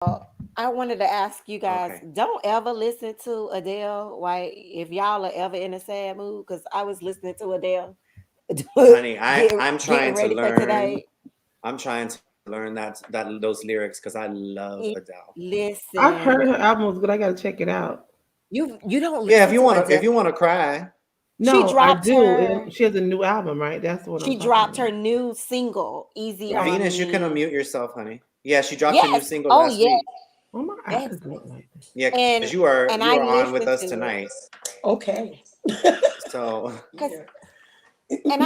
I wanted to ask you guys, Okay. don't ever listen to Adele. Why, if y'all are ever in a sad mood, because I was listening to Adele, Honey, getting ready for today. I'm trying to learn those lyrics because I love E- Adele. I've heard Listen, her album was good. I gotta check it out. you don't Yeah, listen to if Adele. you wanna cry. She No, I dropped do. her. She has a new album, right? That's what I'm She talking dropped about. her new single, "Easy Right. on Venus, you can Me." unmute yourself, honey. Yeah, she dropped her new Yes. single Oh last yeah. week. Oh, my app Yes. is not like this. Yeah, because And you I are on with listened us to it tonight. Okay. So because Yeah. and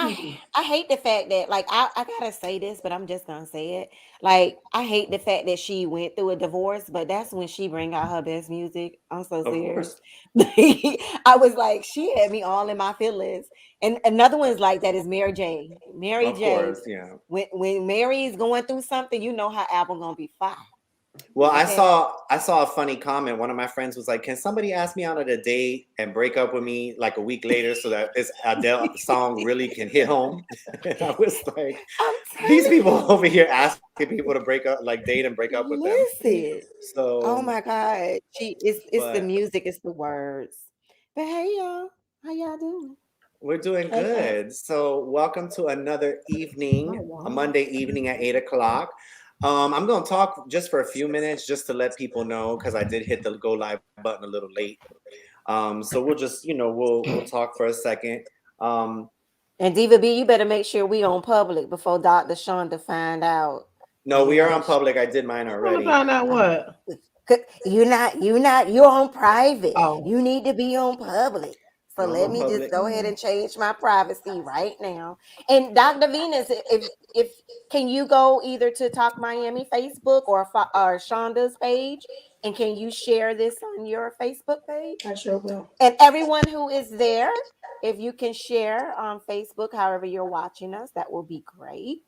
I hate the fact that, like, I gotta say this, but I'm just gonna say it. Like, I hate the fact that she went through a divorce, but that's when she bring out her best music. I'm so of serious. course, I was like, she had me all in my feelings. And another one is like that is Mary J. Mary of J. course, yeah. When Mary is going through something, you know her album gonna be fire. Well, Okay. I saw a funny comment. One of my friends was like, "Can somebody ask me out at a date and break up with me like a week later so that this Adele song really can hit home?" And I was like, I'm "These telling people you. over here asking people to break up, like date and break up with them." Listen. Oh So, my God. It's the but music, it's the words. But hey y'all, how y'all doing? we're doing Hey, good. So, welcome to another evening, oh a wow. Monday evening at 8 o'clock. I'm going to talk just for a few minutes just to let people know because I did hit the go live button a little late. So we'll just, we'll talk for a second. Um, And Diva B, you better make sure we on public before Dr. Shonda find out. no, we are on That public. I did mine I want to already. find out what. you're on private. Oh, You need to be on public. So No, I'm let on me just public. go ahead and change my privacy right now. And Dr. Venus, if can you go either to Talk Miami Facebook or Shonda's page, and can you share this on your Facebook page? I sure will. And everyone who is there, if you can share on Facebook, however you're watching us, that will be great.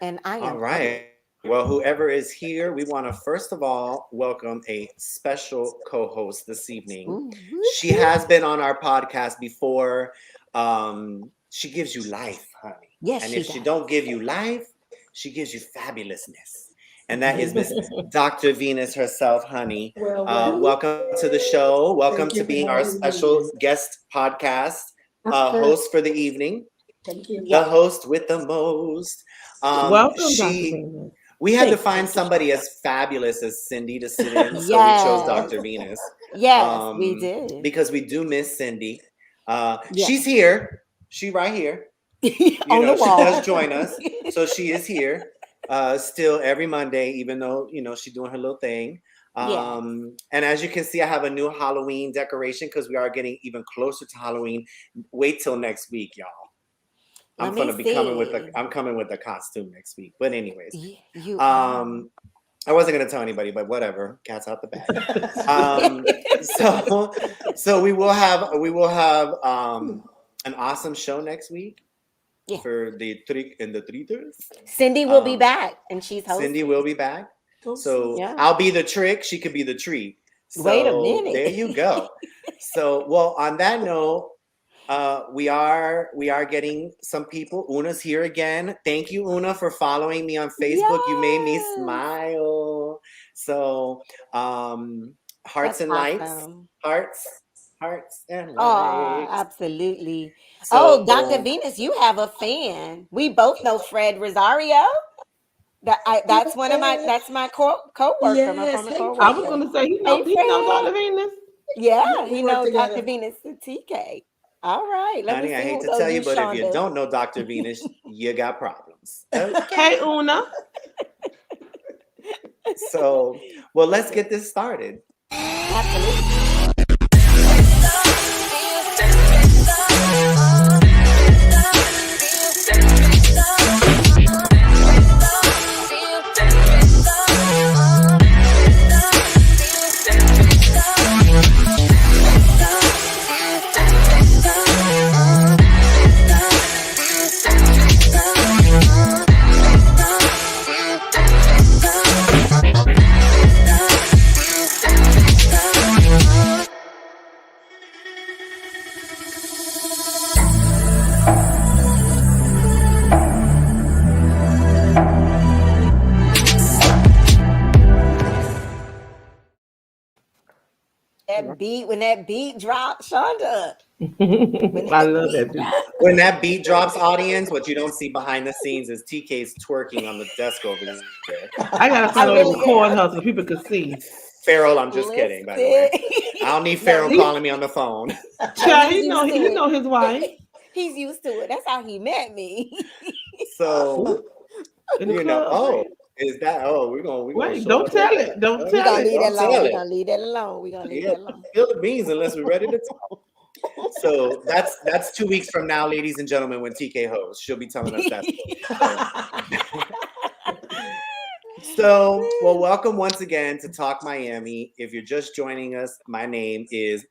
And I All am right. public. Well, whoever is here, we want to first of all welcome a special co host this evening. Ooh, She whoop, has been on our podcast before. She gives you life, honey. yes, And she if she does. don't give you life, she gives you fabulousness. And that is Miss Dr. Venus herself, honey. Well, well. Welcome to the show. Welcome to Thank you being for our having special me. guest podcast Sure. host for the evening, Thank you. the Yes, host with the most. welcome, Dr. She Venus. We had to thank you, find thank you. somebody as fabulous as Cindy to sit in, so we chose Yes, Dr. Venus yes, we did. because we do miss Cindy. Yes, She's here. She right here. on the She does wall. join us, so she is here still every Monday, even though she's doing her little thing. Yes. And as you can see, I have a new Halloween decoration because we are getting even closer to Halloween. Wait till next week, y'all. Let me see. I'm coming with the costume next week. But anyways, You are. um, I wasn't gonna tell anybody, but whatever. Cat's out the bag. Um, so we will have an awesome show next week Yeah. for the trick and the treaters. Cindy will be Um, back, and she's Cindy hosting. will be back. So So sweet. Yeah. I'll be the trick. She could be the treat. Wait a So minute. there you go. So well, on that note, we are getting some people. Una's here again. Thank you, Una, for following me on Facebook. You made me Yes. smile. So hearts That's and lights, awesome. hearts, hearts and Oh, lights. absolutely. Oh, Dr. So Venus, you have a fan. We both know Fred Rosario. That's one of my Yes. that's my co-worker, my Yes. former Hey, I was co-worker. going Fred. to say, Hey he know Fred. Dr. Venus. Yeah, Yeah, we he work knows Dr. together. Venus and TK. All right, let me honey, I see hate who to those tell new you, but if you Shondas. don't know Dr. Venus, you got problems. Hey, Okay. Una. So well, let's get this started. Absolutely. When that beat dropped, Shonda. I love that beat. When that beat drops, audience, what you don't see behind the scenes is TK's twerking on the desk over there. I gotta I find a really record am. her so people could see. Farrell, I'm just kidding, by the way. I don't need Farrell No, calling me on the phone. Child, he's he know used to he it. know his wife. He's used to it. That's how he met me. So, In the you know, club. oh, is that, oh, we're gonna Wait, show don't up tell like it. that. Don't We're tell gonna it. leave that Don't alone. tell We're it. gonna leave that alone. We're gonna leave Yeah, that alone. spill the beans unless we're ready to talk. So that's 2 weeks from now, ladies and gentlemen, when TK hosts. She'll be telling us that story. So, well, welcome once again to Talk Miami. If you're just joining us, my name is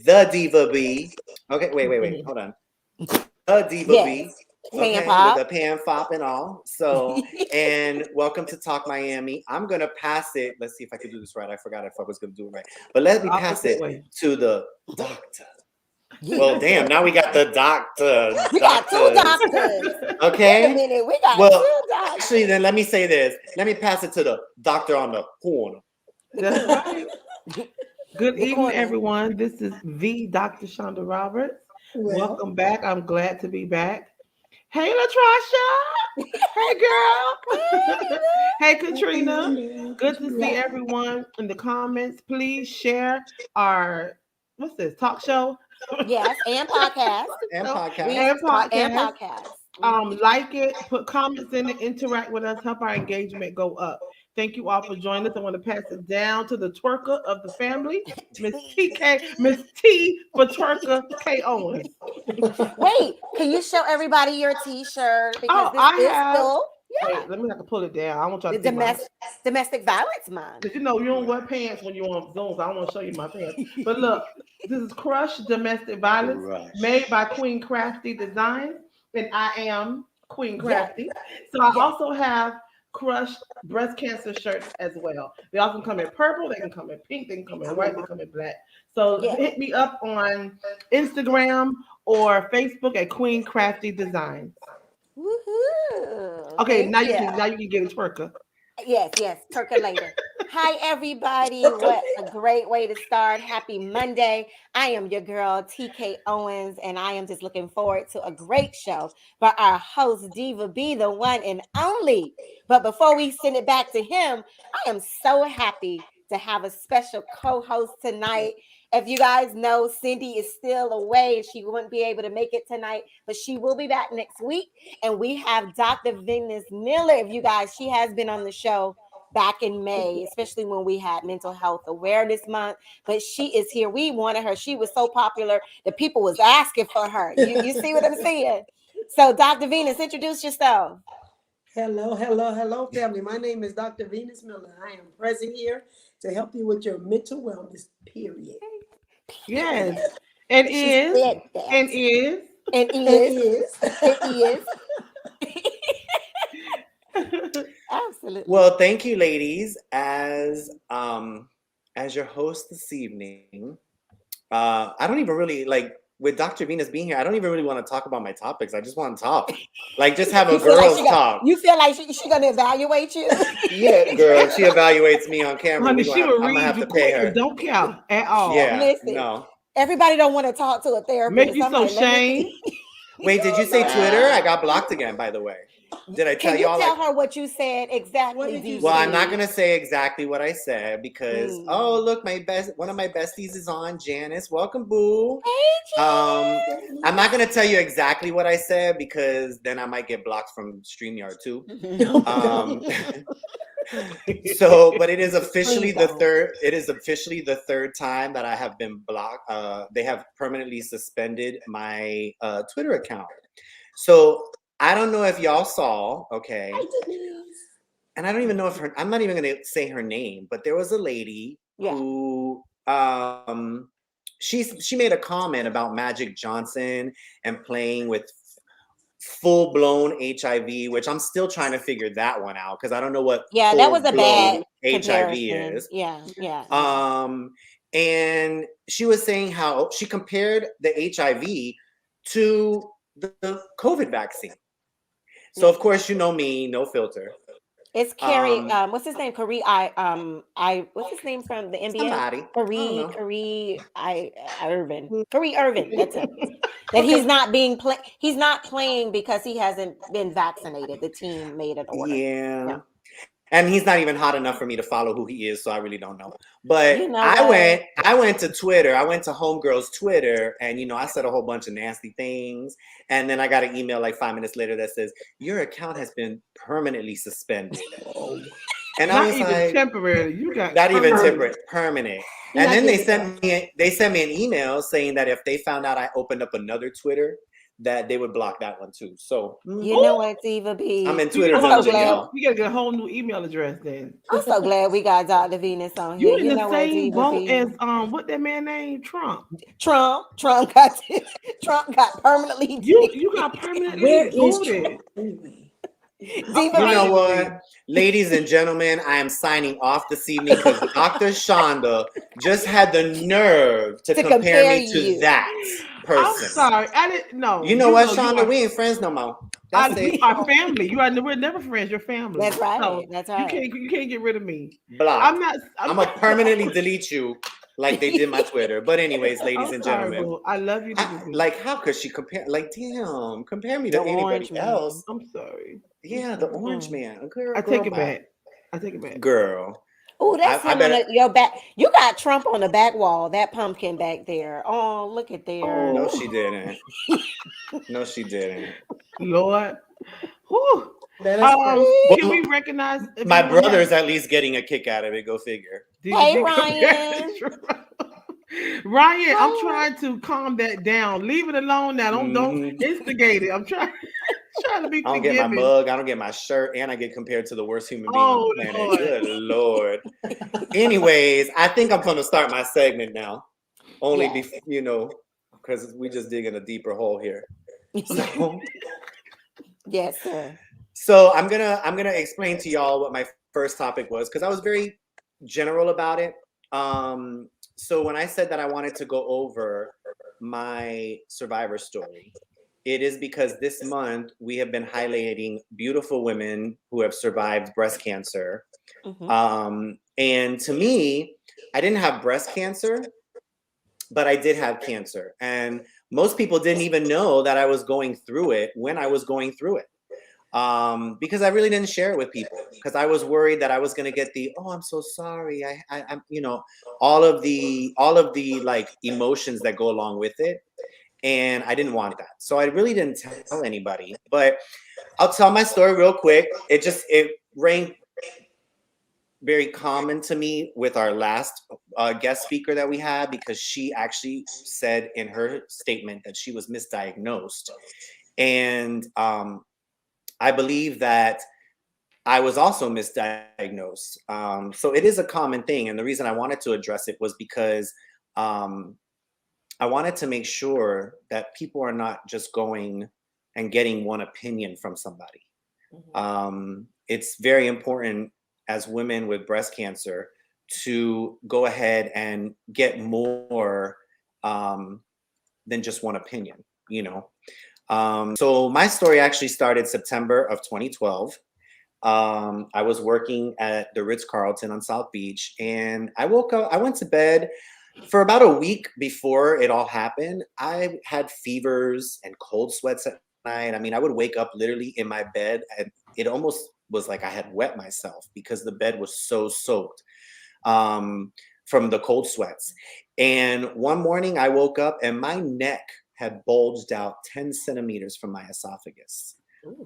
the Diva B. Okay, wait, hold on. The Diva B. Yes. Okay, Pan with the pop. pan pop and all. So, and welcome to Talk Miami. I'm gonna pass it. Let's see if I can do this right. I forgot if I was gonna do it right, but let me pass Opposite it way. to the doctor. Yeah. Well, damn, now we got the doctor. We got two doctors. Wait a Okay. minute, we got Well, two doctors. actually, then let me say this. Let me pass it to the doctor on the corner. That's right. Good The evening, corner. everyone. This is the Dr. Shonda Roberts. Well, Welcome back. I'm glad to be back. Hey, LaTrasha. Hey, girl. Hey, Katrina. Good to see everyone in the comments. Please share our what's this talk show Yes, and podcast. And podcast. and And podcast. podcast. Like it, put comments in it, interact with us, help our engagement go up. Thank you all for joining us. I want to pass it down to the twerker of the family, Miss Miss T for twerker K Owens. Wait, can you show everybody your T-shirt because Oh, this I is have. still Wait, let me have to pull it down. I want y'all the to see my. domestic violence month. Because you know you don't wear pants when you're on Zoom, so I don't want to show you my pants. But look, this is Crush Domestic Violence, made by Queen Crafty Designs, and I am Queen Crafty. So I also have Crush breast cancer shirts as well. They also come in purple, they can come in pink, they can come in white, they come in black. So hit me up on Instagram or Facebook at Queen Crafty Designs. Woohoo! Okay, now Thank you can get a twerker. Yes, percolator. Hi, everybody. What a great way to start. Happy Monday. I am your girl, TK Owens, and I am just looking forward to a great show by our host, Diva B, the one and only. But before we send it back to him, I am so happy to have a special co-host tonight. If you guys know, Cindy is still away. She wouldn't be able to make it tonight, but she will be back next week. And we have Dr. Venus Miller. If you guys, she has been on the show back in May, especially when we had Mental Health Awareness Month. But she is here. We wanted her. She was so popular that people was asking for her. You see what I'm saying? So, Dr. Venus, introduce yourself. Hello, family. My name is Dr. Venus Miller. I am present here to help you with your mental wellness, period. Yes. And And is. Absolutely. Well, thank you, ladies. As your host this evening, I don't even really like with Dr. Venus being here. I don't even really want to talk about my topics. I just want to talk, like just have a girls talk. You feel like she gonna evaluate you? Yeah, girl. She evaluates me on camera. Honey, she will I'm gonna read have you to pay her. Don't care at all. Yeah, Listen, no. Everybody don't want to talk to a therapist. Make you so shame. Wait, did you say Twitter? I got blocked again, by the way. Did I tell y'all? Tell her what you said exactly? Well, I'm not gonna say exactly what I said because oh look, one of my besties is on, Janice. Welcome, boo. Hey, I'm not gonna tell you exactly what I said because then I might get blocked from StreamYard too. So, but it is officially the third. It is officially the third time that I have been blocked. They have permanently suspended my Twitter account. So I don't know if y'all saw. Okay, and I don't even know if I'm not even gonna say her name, but there was a lady who she made a comment about Magic Johnson and playing with full-blown HIV, which I'm still trying to figure that one out because I don't know what that was a bad HIV is. And she was saying how she compared the HIV to the COVID vaccine. So of course, you know me, no filter. It's Carrie. What's his name? Curry. What's his name from the NBA? Somebody. I don't Curry. know. Curry. Irvin. Curry Irvin. That's him. That Okay. he's not being play. He's not playing because he hasn't been vaccinated. The team made an order. Yeah. Yeah. And he's not even hot enough for me to follow who he is, so I really don't know. But You know I what? went to Twitter. I went to Homegirl's Twitter, and I said a whole bunch of nasty things. And then I got an email like 5 minutes later that says your account has been permanently suspended. Oh, And I Not was even like, temporary. You got not even permanent. temperate, permanent. You're And not then they getting sent me an email saying that if they found out I opened up another Twitter, that they would block that one too. So You know Oh, what, Diva I'm B? in you Twitter get a I'm whole so new dungeon, glad. y'all. you gotta get a whole new email address then. I'm so glad we got Dr. Venus on here. You in You the know what, same Diva boat B? as what that man named Trump. Trump got Trump got permanently You got where permanently is booted. Trump anyway? I'm Diva You sorry, know B. Diva what? B. Ladies and gentlemen, I am signing off this evening because Dr. Shonda just had the nerve to To compare compare me to you. that I'm person. sorry. I didn't know. You know You what, know you Shonda? are We ain't friends no more. That's it. we are family. We're never friends. You're family. That's right. So That's you right. can't get rid of me. Blocked. I'm I'm going not to permanently delete you like they did my Twitter. But anyways, ladies I'm and sorry, gentlemen, boo. I love you, Diva B. like, how could she compare? Like, damn, compare me The to orange anybody man. else. I'm sorry. I'm Yeah, the sorry. orange man. I Girl, take it bye. back. I take it back. Girl. Oh, that's I him on better. your back. You got Trump on the back wall. That pumpkin back there. Oh, look at there. No, Oh she didn't. No, she didn't. Lord. Whew. Let us pray. Can Well, we recognize if my anyone has brother's at least getting a kick out of it. Go figure. Diva Hey, B compared to Ryan. Trump? Ryan, I'm Hi. trying to calm that down. Leave it alone now. Don't Hmm instigate it. I'm trying trying to be I don't get my forgiving. mug. I don't get my shirt, and I get compared to the worst human being on Oh the planet. Lord. Good Lord. Anyways, I think I'm going to start my segment now. Only Yes. because we just digging a deeper hole here. So, Yes, sir. so I'm gonna explain to y'all what my first topic was because I was very general about it. So when I said that I wanted to go over my survivor story, it is because this month we have been highlighting beautiful women who have survived breast cancer. Hmm. And to me, I didn't have breast cancer, but I did have cancer. And most people didn't even know that I was going through it when I was going through it. Because I really didn't share it with people because I was worried that I was going to get oh, I'm so sorry. I'm, all of the like emotions that go along with it. And I didn't want that. So I really didn't tell anybody, but I'll tell my story real quick. It rang very common to me with our last guest speaker that we had because she actually said in her statement that she was misdiagnosed. And I believe that I was also misdiagnosed. So it is a common thing. And the reason I wanted to address it was because I wanted to make sure that people are not just going and getting one opinion from somebody. It's very important as women with breast cancer to go ahead and get more than just one opinion, So my story actually started September of 2012. I was working at the Ritz-Carlton on South Beach, and I woke up, I went to bed for about a week before it all happened. I had fevers and cold sweats at night. I mean, I would wake up literally in my bed, and it almost was like I had wet myself because the bed was so soaked from the cold sweats. And one morning I woke up and my neck had bulged out 10 centimeters from my esophagus.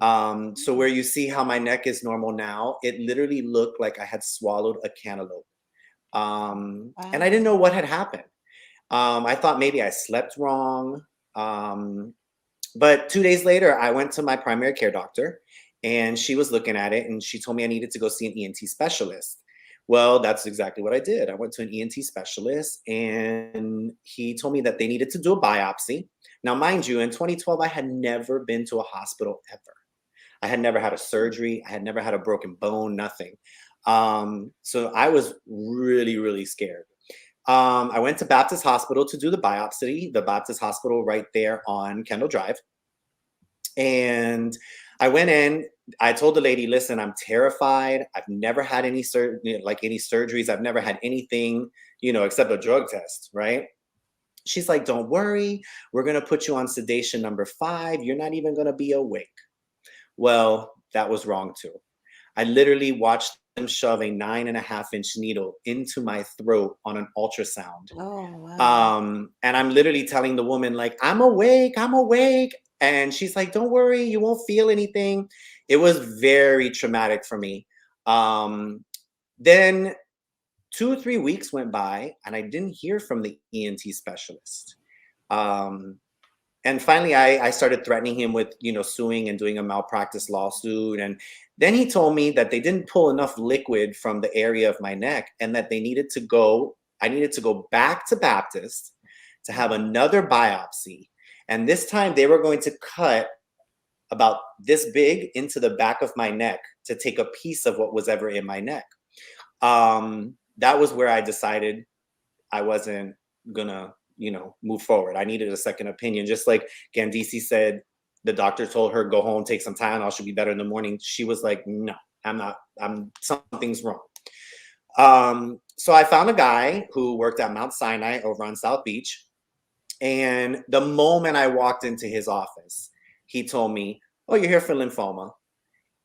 So where you see how my neck is normal now, it literally looked like I had swallowed a cantaloupe. And I didn't know what had happened. I thought maybe I slept wrong. But 2 days later, I went to my primary care doctor and she was looking at it and she told me I needed to go see an ENT specialist. Well, that's exactly what I did. I went to an ENT specialist and he told me that they needed to do a biopsy. Now, mind you, in 2012, I had never been to a hospital ever. I had never had a surgery. I had never had a broken bone, nothing. So I was really, really scared. I went to Baptist Hospital to do the biopsy, the Baptist Hospital right there on Kendall Drive. And I went in. I told the lady, listen, I'm terrified. I've never had any any surgeries. I've never had anything, except a drug test, right? She's like, don't worry. We're going to put you on sedation number 5. You're not even going to be awake. Well, that was wrong too. I literally watched them shove a 9.5-inch needle into my throat on an ultrasound. Oh, wow. And I'm literally telling the woman, like, I'm awake. And she's like, don't worry, you won't feel anything. It was very traumatic for me. Then 2 or 3 weeks went by and I didn't hear from the ENT specialist. And finally, I started threatening him with, suing and doing a malpractice lawsuit. And then he told me that they didn't pull enough liquid from the area of my neck and that I needed to go back to Baptist to have another biopsy. And this time they were going to cut about this big into the back of my neck to take a piece of what was ever in my neck. That was where I decided I wasn't gonna, move forward. I needed a second opinion. Just like Gandisi said, the doctor told her, go home, take some Tylenol, she'll be better in the morning. She was like, no, something's wrong. So I found a guy who worked at Mount Sinai over on South Beach. And the moment I walked into his office, he told me, oh, you're here for lymphoma.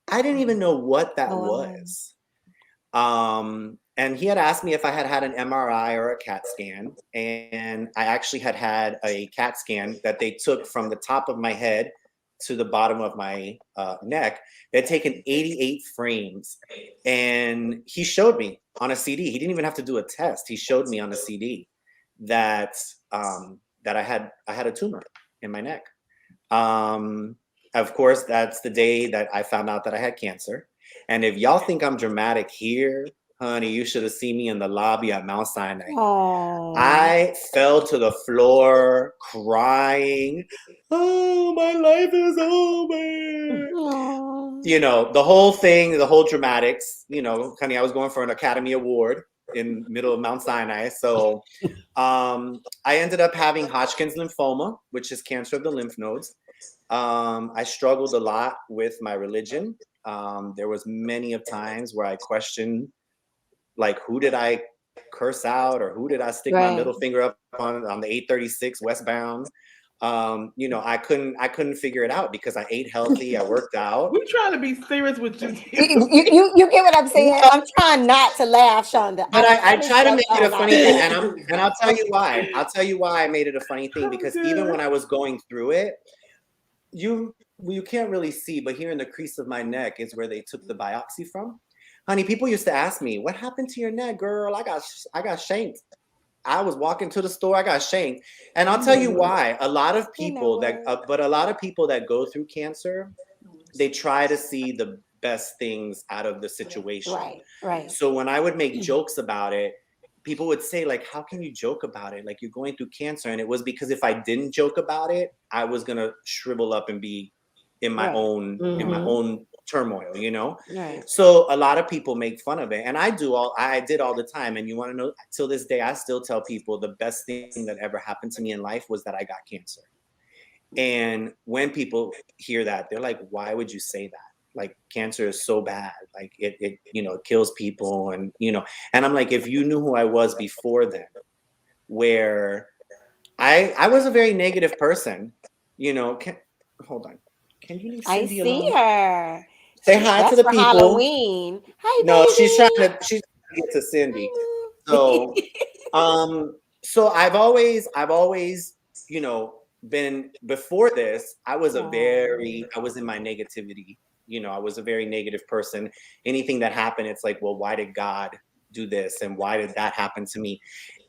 I didn't even know what that was. And he had asked me if I had had an MRI or a CAT scan. And I actually had a CAT scan that they took from the top of my head to the bottom of my neck. They'd taken 88 frames. And he showed me on a CD. He didn't even have to do a test. He showed me on a CD that I had a tumor in my neck. Of course, that's the day that I found out that I had cancer. And if y'all think I'm dramatic here, honey, you should have seen me in the lobby at Mount Sinai. Oh. I fell to the floor crying. Oh, my life is over. Oh. The whole thing, the whole dramatics, honey, I was going for an Academy Award in middle of Mount Sinai. So I ended up having Hodgkin's lymphoma, which is cancer of the lymph nodes. I struggled a lot with my religion. There was many of times where I questioned, like, who did I curse out or who did I stick my middle finger up on the 836 westbound? I couldn't figure it out because I ate healthy, I worked out. We're trying to be serious with you. You get what I'm saying? I'm trying not to laugh, Shonda. But I try to make it a funny thing, and I'll tell you why. I'll tell you why I made it a funny thing, because even when I was going through it, you can't really see, but here in the crease of my neck is where they took the biopsy from. Honey, people used to ask me, what happened to your neck, girl? I got shanked. I was walking to the store, I got shanked. And I'll tell you why. A lot of people that go through cancer, they try to see the best things out of the situation. Right. So when I would make jokes about it, people would say, like, how can you joke about it? Like, you're going through cancer. And it was because if I didn't joke about it, I was gonna shrivel up and be in my own turmoil, Right. So a lot of people make fun of it, and I did all the time. And you want to know, till this day, I still tell people the best thing that ever happened to me in life was that I got cancer. And when people hear that, they're like, why would you say that? Like, cancer is so bad, like it kills people, and and I'm like, if you knew who I was before then, where I was a very negative person, hold on, can you leave Cindy alone? I see her. Say hi That's to the for people. Halloween. Hi, No, baby. she's trying to get to Cindy. So, so I've always, been, before this, I was in my negativity. I was a very negative person. Anything that happened, it's like, well, why did God do this? And why did that happen to me?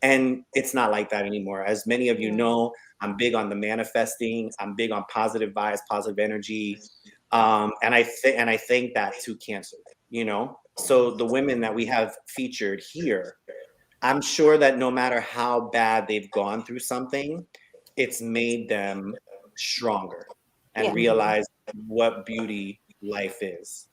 And it's not like that anymore. As many of you know, I'm big on the manifesting. I'm big on positive vibes, positive energy. And I think that to cancer, so the women that we have featured here, I'm sure that no matter how bad they've gone through something, it's made them stronger and realize what beauty life is.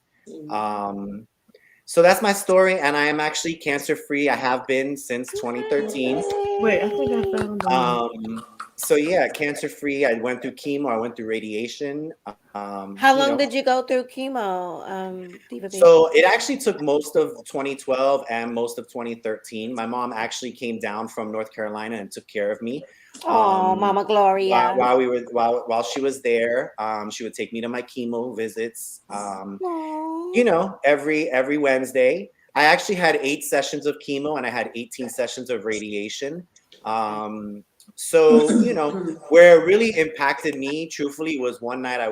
So that's my story, and I am actually cancer free. I have been since 2013. Wait, I think I found So yeah, cancer free. I went through chemo. I went through radiation. How long did you go through chemo, Diva B? So it actually took most of 2012 and most of 2013. My mom actually came down from North Carolina and took care of me. Oh, Mama Gloria. While she was there, she would take me to my chemo visits. Aw. Every Wednesday. I actually had 8 sessions of chemo and I had 18 sessions of radiation. So where it really impacted me, truthfully, was one night I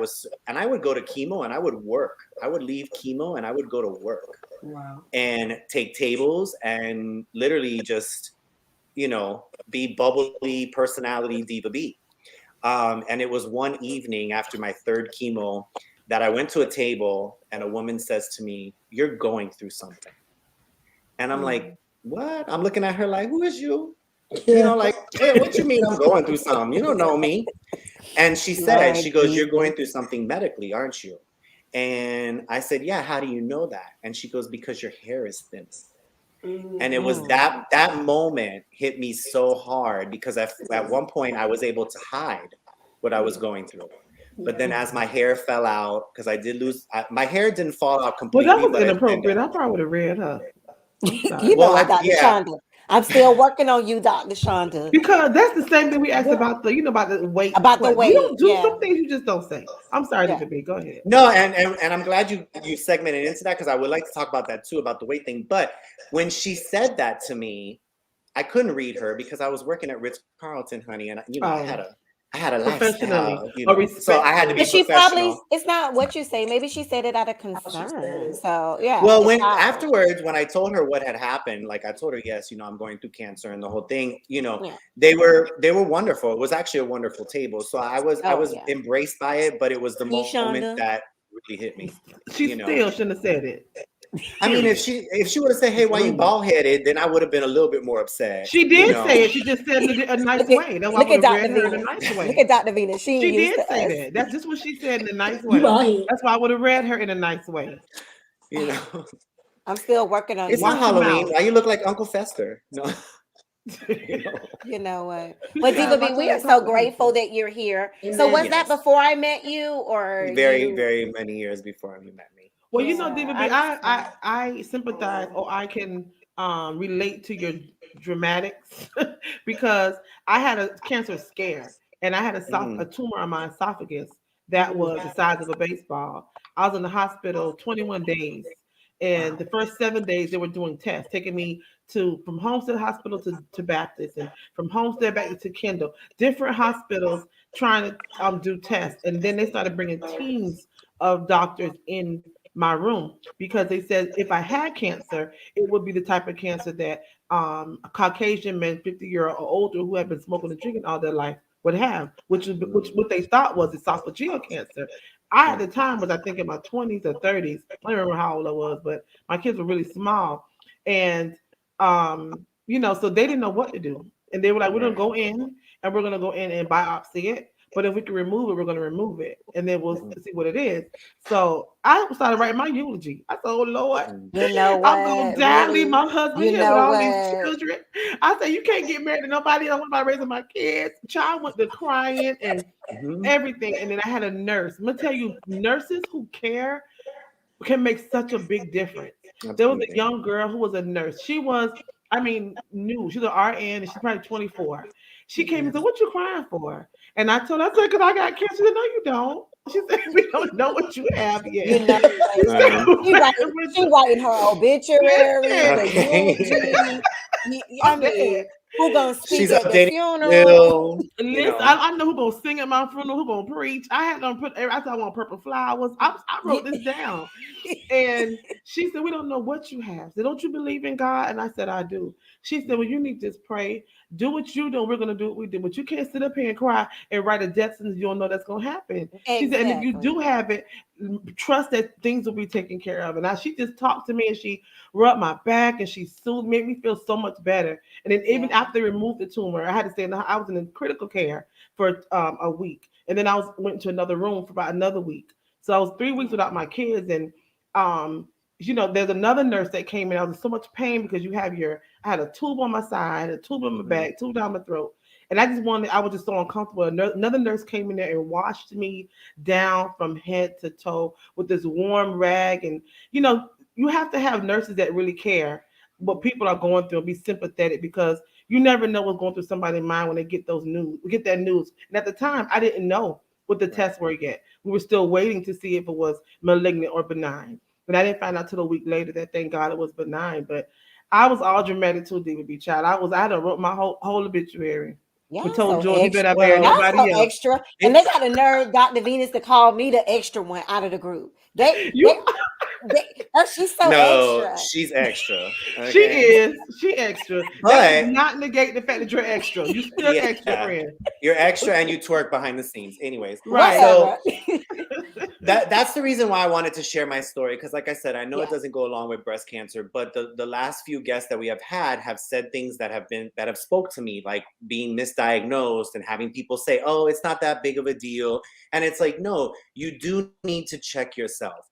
would go to chemo and I would work. I would leave chemo and I would go to work. Wow. And take tables and literally just, be bubbly personality Diva B. And it was one evening after my third chemo that I went to a table and a woman says to me, "You're going through something." And I'm like, "What?" I'm looking at her like, "Who is you?" Like, what you mean I'm going through something? You don't know me. And she said, she goes, "You're going through something medically, aren't you?" And I said, "Yeah, how do you know that?" And she goes, "Because your hair is thin." And it was that moment hit me so hard because at one point I was able to hide what I was going through. But then as my hair fell out, because I did lose, my hair didn't fall out Well, that completely, was but it thinned inappropriate. I out. probably would have read her. I'm sorry. You know Well, what, Dr. yeah, Shonda? I'm still working on you, Dr. Shonda. Because that's the same thing we asked about about the weight. About the You weight, don't do yeah. some things you just don't say. I'm sorry, Yeah. Diva B. Go ahead. no, and I'm glad you segmented into that because I would like to talk about that too, about the weight thing. But when she said that to me, I couldn't read her because I was working at Ritz Carlton, honey, and I had a Professionally lifestyle, or so I had to be But she probably, professional. it's not what you say. Maybe she said it out of concern. So yeah, Well, it's when valid. afterwards, when I told her what had happened, like I told her, yes, I'm going through cancer and the whole thing, Yeah. they were wonderful. It was actually a wonderful table. So I Oh was yeah. embraced by it, but it was the See, moment Shonda. that really hit me, she you know. still shouldn't have said it. I mean, Period. if she would have said, "Hey, why you bald headed?" then I would have been a little bit more upset, She did say it. She just said it in a nice Look at way. That's why I look would at have Dr. read her in a Venus. nice Look way. at Dr. Venus. She ain't She used did to say us. that. That's just what she said in a nice You way. out here. That's why I would have read her in a nice way. you know. I'm still working on It's you. not Watch your Halloween. mouth. Why you look like Uncle Fester? No, you know. You know what? You But Diva gotta B, watch how we you are so talk to grateful people. that you're here. So Amen. was that Yes, before I met you or very, you? very many years before you met me. Well, Yeah, Diva B, I'm I sympathize or I can relate to your dramatics because I had a cancer scare and I had a Hmm. tumor on my esophagus that was the size of a baseball. I was in the hospital 21 days. And Wow. the first 7 days they were doing tests, taking me to from Homestead Hospital to Baptist and from Homestead back to Kendall, different hospitals trying to do tests. And then they started bringing teams of doctors in my room because they said if I had cancer, it would be the type of cancer that a Caucasian men, 50-year or older who had been smoking and drinking all their life would have, which Mm, what they thought was esophageal cancer. I at mm, the time was I think in my 20s or 30s. I don't remember how old I was, but my kids were really small, and so they didn't know what to do, and they were like, "We're gonna right. go in and we're gonna go in and biopsy it." But if we can remove it, we're going to remove it, and then we'll Mhm, see what it is. So I started writing my eulogy. I said, "Oh Lord, mm, you know I'm going to what? die, leave Really? my husband You here with know all these what? children." I said, "You can't get married to nobody. I don't want nobody raising my kids." Child went to crying and mhm. everything, and then I had a nurse. I'm gonna tell you, nurses who care can make such a big difference. There was a Absolutely. young girl who was a nurse. She was, I mean, new. She's an RN and she's probably 24. She came and said, "What you crying for?" And I told her, I said, "Because I got cancer." She said, "No, you don't." She said, "We don't know what you have You yet." know She what? said, Right. She writing her obituary, "Listen, the Okay. eulogy. I I'm dead. mean, who gonna She's speak at the updating the funeral? will. Listen, I know who gonna sing at my funeral, who gonna preach. I had them put. I said I want purple flowers. I wrote this down. And she said, "We don't know what you have. So don't you believe in God?" And I said, "I do." She said, "Well, you need to just pray. Do what you do. We're going to do what we do. But you can't sit up here and cry and write a death sentence. You don't know that's going to happen." She said, "And if you Exactly. do have it, trust that things will be taken care of." And she just talked to me and she rubbed my back and she soothed, made me feel so much better. And then even Yeah. after they removed the tumor, I had to stay I was in critical care for a week. And then went to another room for about another week. So I was 3 weeks without my kids. And um, there's another nurse that came in. I was in so much pain because I had a tube on my side, a tube in my Mhm, back, tube down my throat. And I was just so uncomfortable. Another nurse came in there and washed me down from head to toe with this warm rag. And, you know, you have to have nurses that really care what people are going through and be sympathetic, because you never know what's going through somebody's mind when they get that news. And at the time, I didn't know what the Right. tests were yet. We were still waiting to see if it was malignant or benign. But I didn't find out till a week later that thank God it was benign. But I was all dramatic too, Diva B child. I had to wrote my whole obituary. We Y'all told so George he better not extra. bury Y'all Well, so nobody else. extra. And they it's got a nerve, Dr. Venus, to call me the extra one out of the group. You They oh, she's so no, extra. she's extra. she Okay. is. She extra. That does But not negate the fact that you're extra. You still extra, yeah, friend. you're extra and you twerk behind the scenes. Anyways, Right. so Whatever. that's the reason why I wanted to share my story, because like I said, I know it Yeah. doesn't go along with breast cancer, but the last few guests that we have had have said things that have spoke to me, like being misdiagnosed and having people say, oh, it's not that big of a deal. And it's like, no, you do need to check yourself,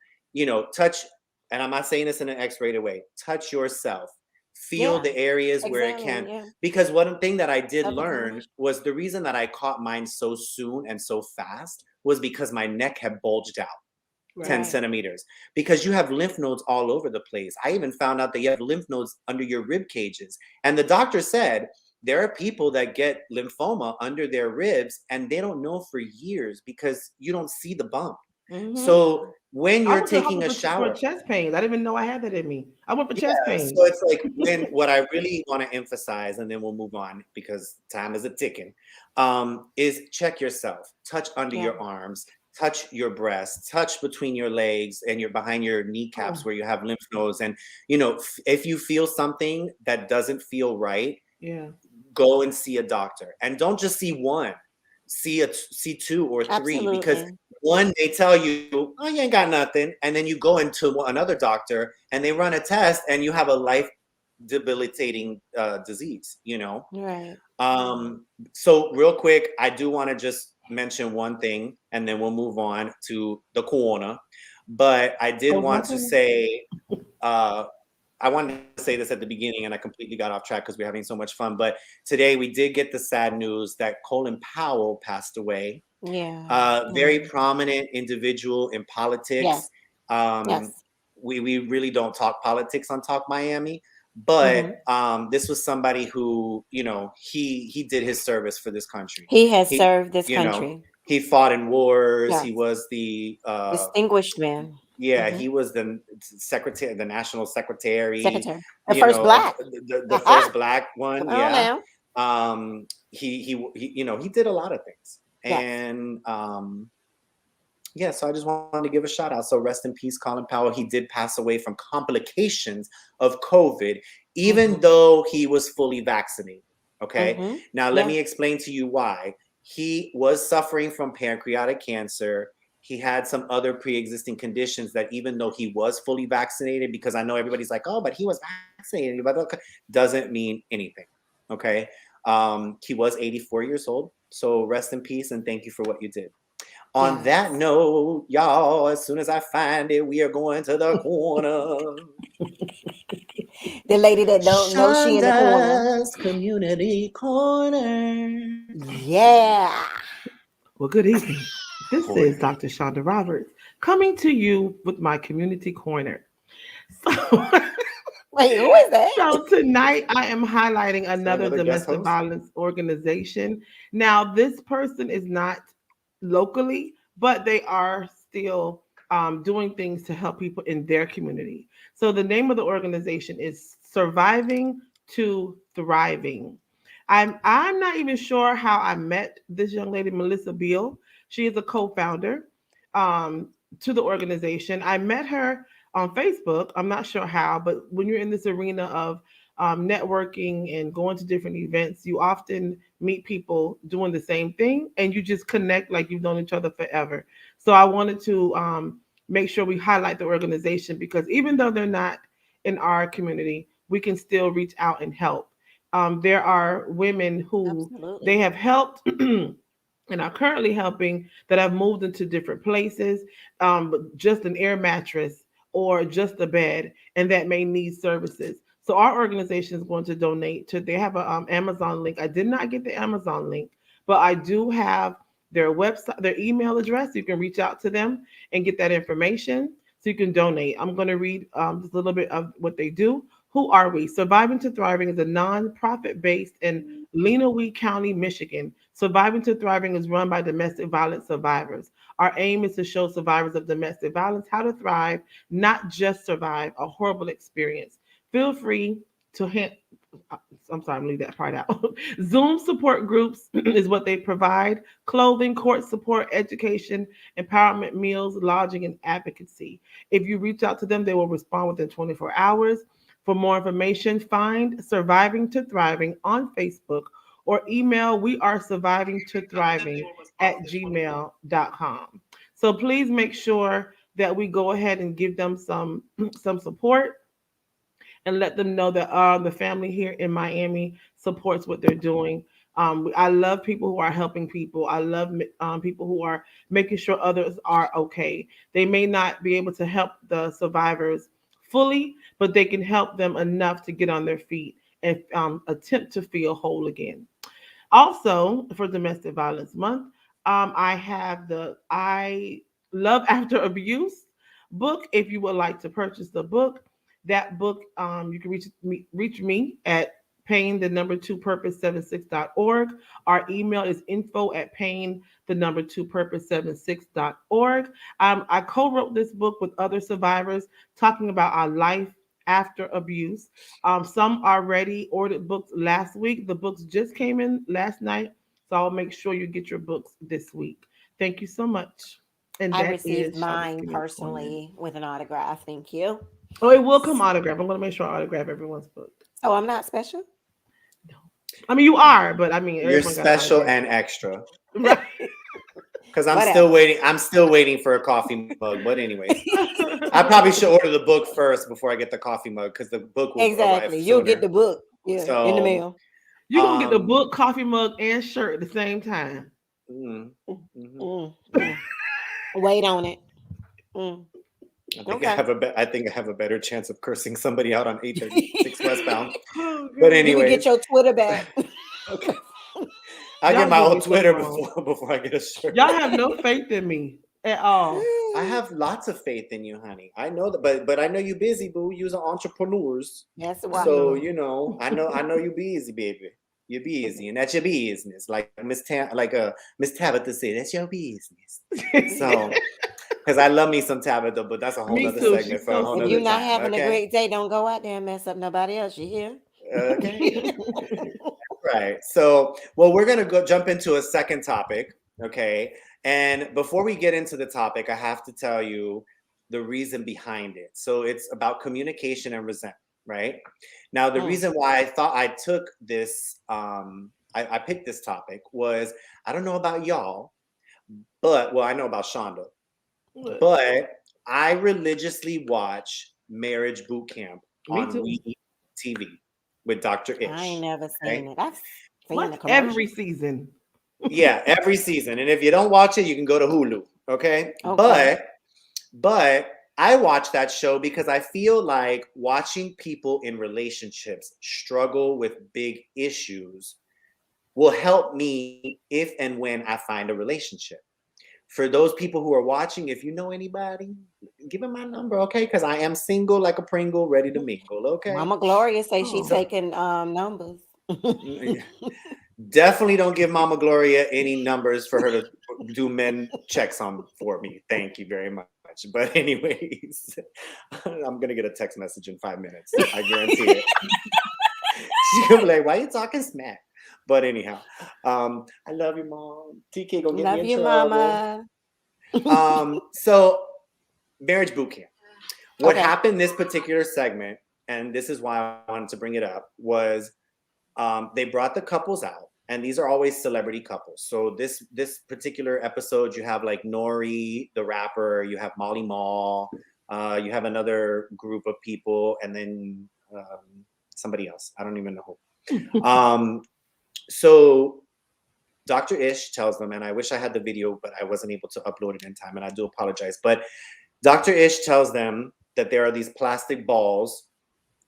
touch. And I'm not saying this in an X-rated way. Touch yourself, feel Yeah. the areas where it Examine. can. Yeah. Because one thing that I did learn Self-examination. was the reason that I caught mine so soon and so fast was because my neck had bulged out 10 Right. Right. centimeters, because you have lymph nodes all over the place. I even found out that you have lymph nodes under your rib cages. And the doctor said there are people that get lymphoma under their ribs and they don't know for years because you don't see the bump. Mm-hmm. So when I you're went to the taking a hospital for shower, chest pains. I didn't even know I had that in me. I went for chest yeah, pains. so it's like, when what I really want to emphasize, and then we'll move on because time is a ticking, is check yourself, touch under Yeah. your arms, touch your breasts, touch between your legs and your behind your kneecaps Oh, where you have lymph nodes. And if you feel something that doesn't feel right, yeah. go and see a doctor, and don't just see one, see two or three, because Absolutely. one, they tell you, oh, you ain't got nothing, and then you go into another doctor and they run a test and you have a life debilitating disease. Right. So real quick, I do want to just mention one thing and then we'll move on to the corner. But I did Oh, it's my want to turn. say, uh, I wanted to say this at the beginning and I completely got off track because we're having so much fun. But today we did get the sad news that Colin Powell passed away. Yeah. Very Mm. prominent individual in politics. Yes. Um, Yes. we really don't talk politics on Talk Miami, but Mm-hmm. this was somebody who, he did his service for this country. He has He, served this you know, country. he fought in wars. He Yes. was the Distinguished man. yeah, Mm-hmm. he was the secretary, the national secretary, Secretary. The first of black. the first Aha. black Come one. on Yeah. now. He did a lot of things. Yes. And yeah, so I just wanted to give a shout out. So rest in peace, Colin Powell. He did pass away from complications of COVID, even Mm-hmm. though he was fully vaccinated. Okay. Mm-hmm. Now, let Yeah. me explain to you why. He was suffering from pancreatic cancer. He had some other pre-existing conditions that, even though he was fully vaccinated, because I know everybody's like, oh, but he was vaccinated, but okay, doesn't mean anything. Okay. He was 84 years old. So rest in peace and thank you for what you did. On that Yes. note, y'all, as soon as I find it, we are going to the corner. The lady that don't know she in the corner. Shonda's Community Corner. Yeah. Well, good evening. This is Corner. Dr. Shonda Roberts coming to you with my community corner. So, Wait, who is that? so tonight I am highlighting Is there another another guest domestic host? violence organization. Now, this person is not locally, but they are still doing things to help people in their community. So the name of the organization is Surviving to Thriving. I'm not even sure how I met this young lady, Melissa Beal. She is a co-founder um, to the organization. I met her on Facebook. I'm not sure how, but when you're in this arena of networking and going to different events, you often meet people doing the same thing and you just connect like you've known each other forever. So I wanted to make sure we highlight the organization because even though they're not in our community, we can still reach out and help. There are women who they Absolutely. have helped and are currently helping that have moved into different places, but just an air mattress or just a bed, and that may need services. So our organization is going to donate to. They have a Amazon link. I did not get the Amazon link, but I do have their website, their email address. You can reach out to them and get that information so you can donate. I'm going to read just a little bit of what they do. Who are we? Surviving to Thriving is a nonprofit based in Lenawee County, Michigan. Surviving to Thriving is run by domestic violence survivors. Our aim is to show survivors of domestic violence how to thrive, not just survive a horrible experience. Feel free to hit. I'm sorry, I'm leave that part out. Zoom support groups is what they provide: clothing, court support, education, empowerment, meals, lodging, and advocacy. If you reach out to them, they will respond within 24 hours. For more information, find Surviving to Thriving on Facebook or email we are surviving to thriving at gmail.com. So please make sure that we go ahead and give them some support and let them know that the family here in Miami supports what they're doing. I love people who are helping people. I love people who are making sure others are okay. They may not be able to help the survivors fully, but they can help them enough to get on their feet and attempt to feel whole again. Also, for Domestic Violence Month, I have the I Love After Abuse book. If you would like to purchase the book, that book, you can reach me at pain the number two purpose 76.org. Our email is info at pain the number two purpose 76.org. I co-wrote this book with other survivors talking about our life after abuse. Some already ordered books last week. The books just came in last night, so I'll make sure you get your books this week. Thank you so much. And I that received is Shonda's mine Give Me a Corner. personally with an autograph. Thank you. Oh, it will come autograph. I'm going to make sure I autograph everyone's book. Oh, I'm not special. No. I mean, you are, but I mean, You're everyone got to special autograph and it. extra. Right. Because I'm still Whatever. waiting. I'm still waiting for a coffee mug. But anyways, I probably should order the book first before I get the coffee mug because the book will arrive Exactly. You'll get sooner. the book. Yeah, in the So, mail. You're going to get the um, book, coffee mug, and shirt at the same time. mm, Mm, mhm. mm. Wait on it. Mm. Okay. I think I have a better chance of cursing somebody out on 836 westbound. Oh, But God. You can get anyways, your Twitter back. okay. I get Y'all my give old me something Twitter wrong. before I get a shirt. Y'all have no faith in me at all. I have lots of faith in you, honey. I know that, but I know you busy, boo. You're entrepreneurs, That's I why. so know. you know. I know you busy, baby. You busy, and that's your business. Like Miss Tabitha said, that's your business. So, because I love me some Tabitha, but that's a whole Me nother too. segment She's for a so whole If nother you're sweet. not time. having a Okay, great day, don't go out there and mess up nobody else. You hear? okay, right. So, well, we're gonna go jump into a second topic. Okay, and before we get into the topic, I have to tell you the reason behind it. So it's about communication and resentment, right? Now, the Mm. reason why I thought I took this, I picked this topic was I don't know about y'all, but well, I know about Shonda, What? but I religiously watch Marriage Boot Camp Me on too. We TV with Dr. I ain't Ish. never Okay. seen it. I've seen Watch the every commercial. season. Yeah, every season. And if you don't watch it, you can go to Hulu. Okay. Okay. But I watch that show because I feel like watching people in relationships struggle with big issues will help me if and when I find a relationship. For those people who are watching, if you know anybody, give them my number, okay? Because I am single like a Pringle, ready to mingle, okay? Mama Gloria say she Oh. taking numbers. Definitely don't give Mama Gloria any numbers for her to do men checks on for me. Thank you very much. But anyways, I'm gonna get a text message in 5 minutes. I guarantee it. She's gonna be like, "Why are you talking smack?" But anyhow, I love you, Mom. TK gonna get me Love in you, trouble. Mama. So marriage boot camp. What Okay. happened this particular segment, and this is why I wanted to bring it up, was they brought the couples out, and these are always celebrity couples. So this particular episode, you have like Nori, the rapper, you have Molly Mall, you have another group of people, and then somebody else. I don't even know who. So Dr. Ish tells them, and I wish I had the video, but I wasn't able to upload it in time, and I do apologize. But Dr. Ish tells them that there are these plastic balls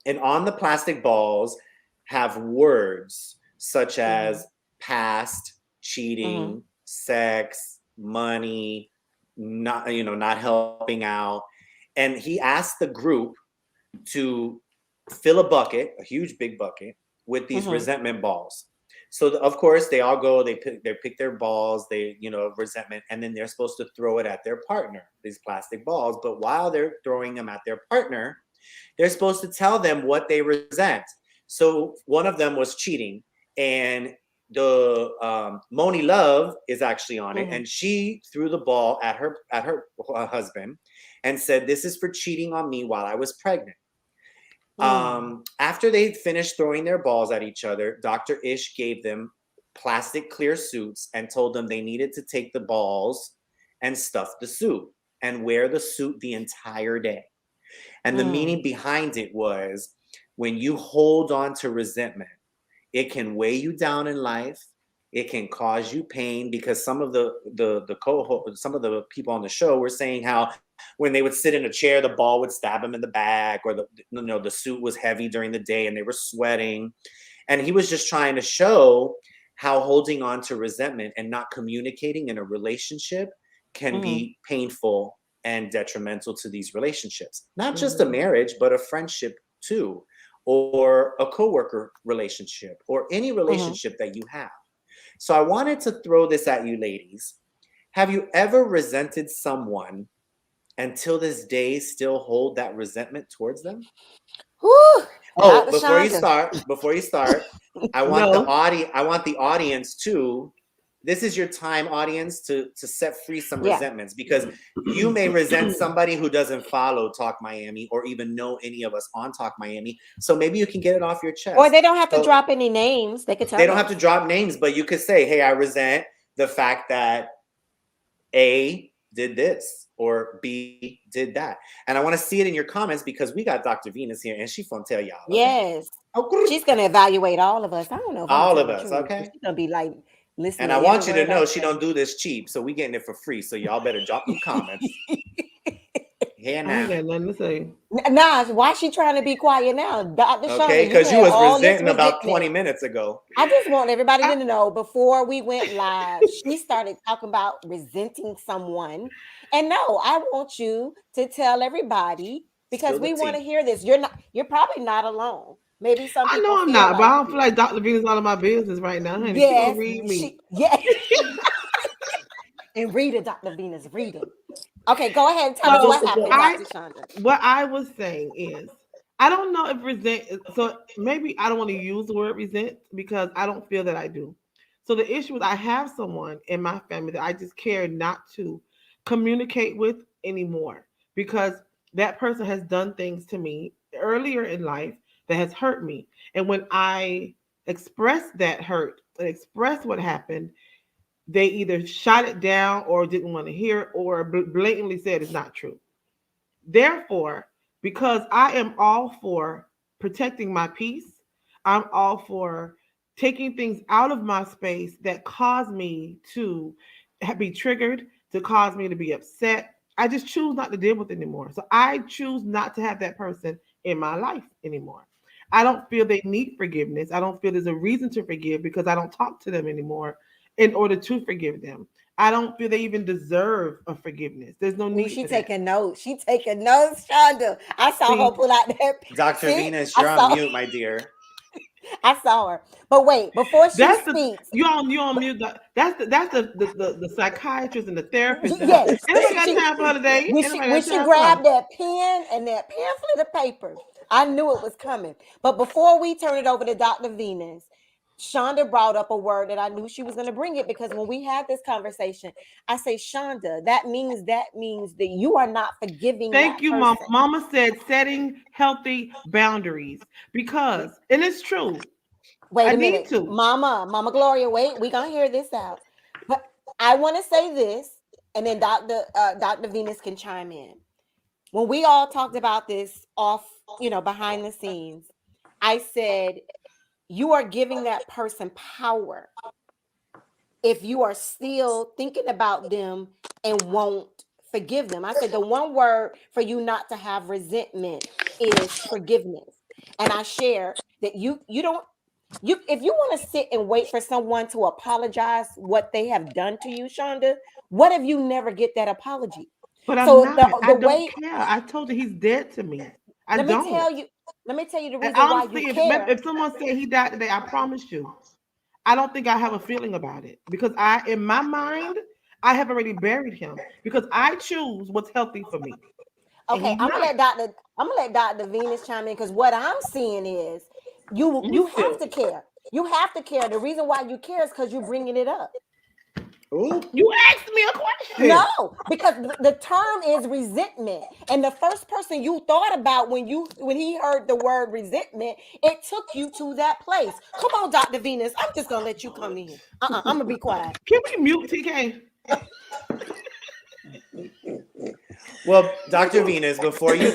And on the plastic balls have words such as past, cheating, sex, money, not helping out. And he asked the group to fill a bucket, a huge big bucket, with these resentment balls. So of course they all go, they pick their balls, resentment, and then they're supposed to throw it at their partner, these plastic balls. But while they're throwing them at their partner, they're supposed to tell them what they resent. So one of them was cheating, and the Moni Love is actually on it, and she threw the ball at her husband, and said, "This is for cheating on me while I was pregnant." After they finished throwing their balls at each other, Dr. Ish gave them plastic clear suits and told them they needed to take the balls and stuff the suit and wear the suit the entire day. And the meaning behind it was, when you hold on to resentment, it can weigh you down in life. It can cause you pain, because some of some of the people on the show were saying how when they would sit in a chair, the ball would stab them in the back, or the suit was heavy during the day and they were sweating. And he was just trying to show how holding on to resentment and not communicating in a relationship can be painful and detrimental to these relationships. Not just a marriage, but a friendship too, or a coworker relationship, or any relationship that you have. So I wanted to throw this at you ladies. Have you ever resented someone until this day still hold that resentment towards them? Whew, Oh, Dr. before you start, I want No. the audience too. This is your time, audience, to set free some resentments, because you may resent somebody who doesn't follow Talk Miami or even know any of us on Talk Miami. So maybe you can get it off your chest. Or they don't have to drop any names. They could tell They don't have to drop names, but you could say, "Hey, I resent the fact that A did this or B did that." And I want to see it in your comments, because we got Dr. Venus here and she's gonna tell y'all. Okay? Yes. She's gonna evaluate all of us. I don't know if I'm all gonna of tell us, the truth, okay? She's gonna be like listening. And I want you to know she don't do this cheap, so we getting it for free. So y'all better drop them comments. Here I ain't now. got nothing to say. Nah, why she trying to be quiet now, Dr. Shonda? Okay, because you was resenting about 20 minutes ago. I just want everybody to know, before we went live, she started talking about resenting someone. And no, I want you to tell everybody, because we want to hear this. You're probably not alone. Maybe some I people know I'm feel not, but like I don't feel like Dr. Venus all of my business right now, honey. She yes, gonna read me. And read it, Dr. Venus, read it. Okay, go ahead and tell us So what happened, Dr. Shonda. what I was saying is, I don't know if resent. So maybe I don't want to use the word resent, because I don't feel that I do. So the issue is, I have someone in my family that I just care not to communicate with anymore, because that person has done things to me earlier in life that has hurt me. And when I express that hurt and express what happened, they either shot it down or didn't want to hear it, or blatantly said it's not true. Therefore, because I am all for protecting my peace, I'm all for taking things out of my space that cause me to be triggered, to cause me to be upset. I just choose not to deal with it anymore. So I choose not to have that person in my life anymore. I don't feel they need forgiveness. I don't feel there's a reason to forgive, because I don't talk to them anymore in order to forgive them. I don't feel they even deserve a forgiveness. There's no need. She taking notes. She taking notes, Shonda. I saw her pull out that. Dr. Venus, you're on mute, my dear. I saw her. But wait, before she speaks, you on mute. That's the psychiatrist and the therapist. Yes. Anybody got time for today? When she grabbed that pen and that pamphlet of paper, I knew it was coming. But before we turn it over to Dr. Venus, Shonda brought up a word that I knew she was going to bring it, because when we had this conversation, I say, Shonda, that means that you are not forgiving. Thank you, Mom. Mama said setting healthy boundaries, because, and it's true. Wait a minute, Mama Gloria. Wait, we gonna hear this out. But I want to say this, and then Dr. Venus can chime in. When we all talked about this off, behind the scenes, I said, you are giving that person power if you are still thinking about them and won't forgive them. I said the one word for you not to have resentment is forgiveness. and I share that you don't you if you want to sit and wait for someone to apologize what they have done to you, Shonda, what if you never get that apology? But I'm So not. the I don't way care. I told you he's dead to me. I let me don't. tell you let me tell you the And reason why you honestly, care. if someone said he died today, I promise you, I don't think I have a feeling about it because in my mind, I have already buried him because I choose what's healthy for me, and Okay, he's not. I'm gonna let Dr. Venus chime in because what I'm seeing is you Me have too. to care. You have to care. The reason why you care is because you're bringing it up. Ooh. You asked me a question. No, because the term is resentment, and the first person you thought about when he heard the word resentment, it took you to that place. Come on, Dr. Venus, I'm just gonna let you come in. I'm gonna be quiet. Can we mute TK? Well, Dr. Venus, before you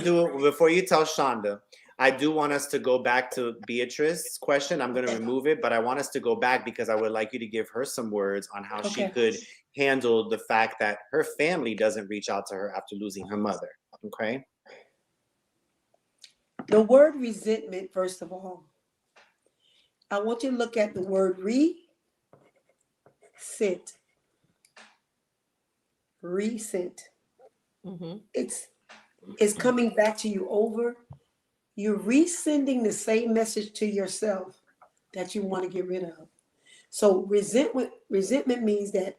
tell Shonda, I do want us to go back to Beatrice's question. I'm going to remove it, but I want us to go back because I would like you to give her some words on how she Okay. could handle the fact that her family doesn't reach out to her after losing her mother. Okay. The word resentment, first of all, I want you to look at the word resent. Resent. Mm-hmm. It's coming back to you over. You're resending the same message to yourself that you want to get rid of. So resentment means that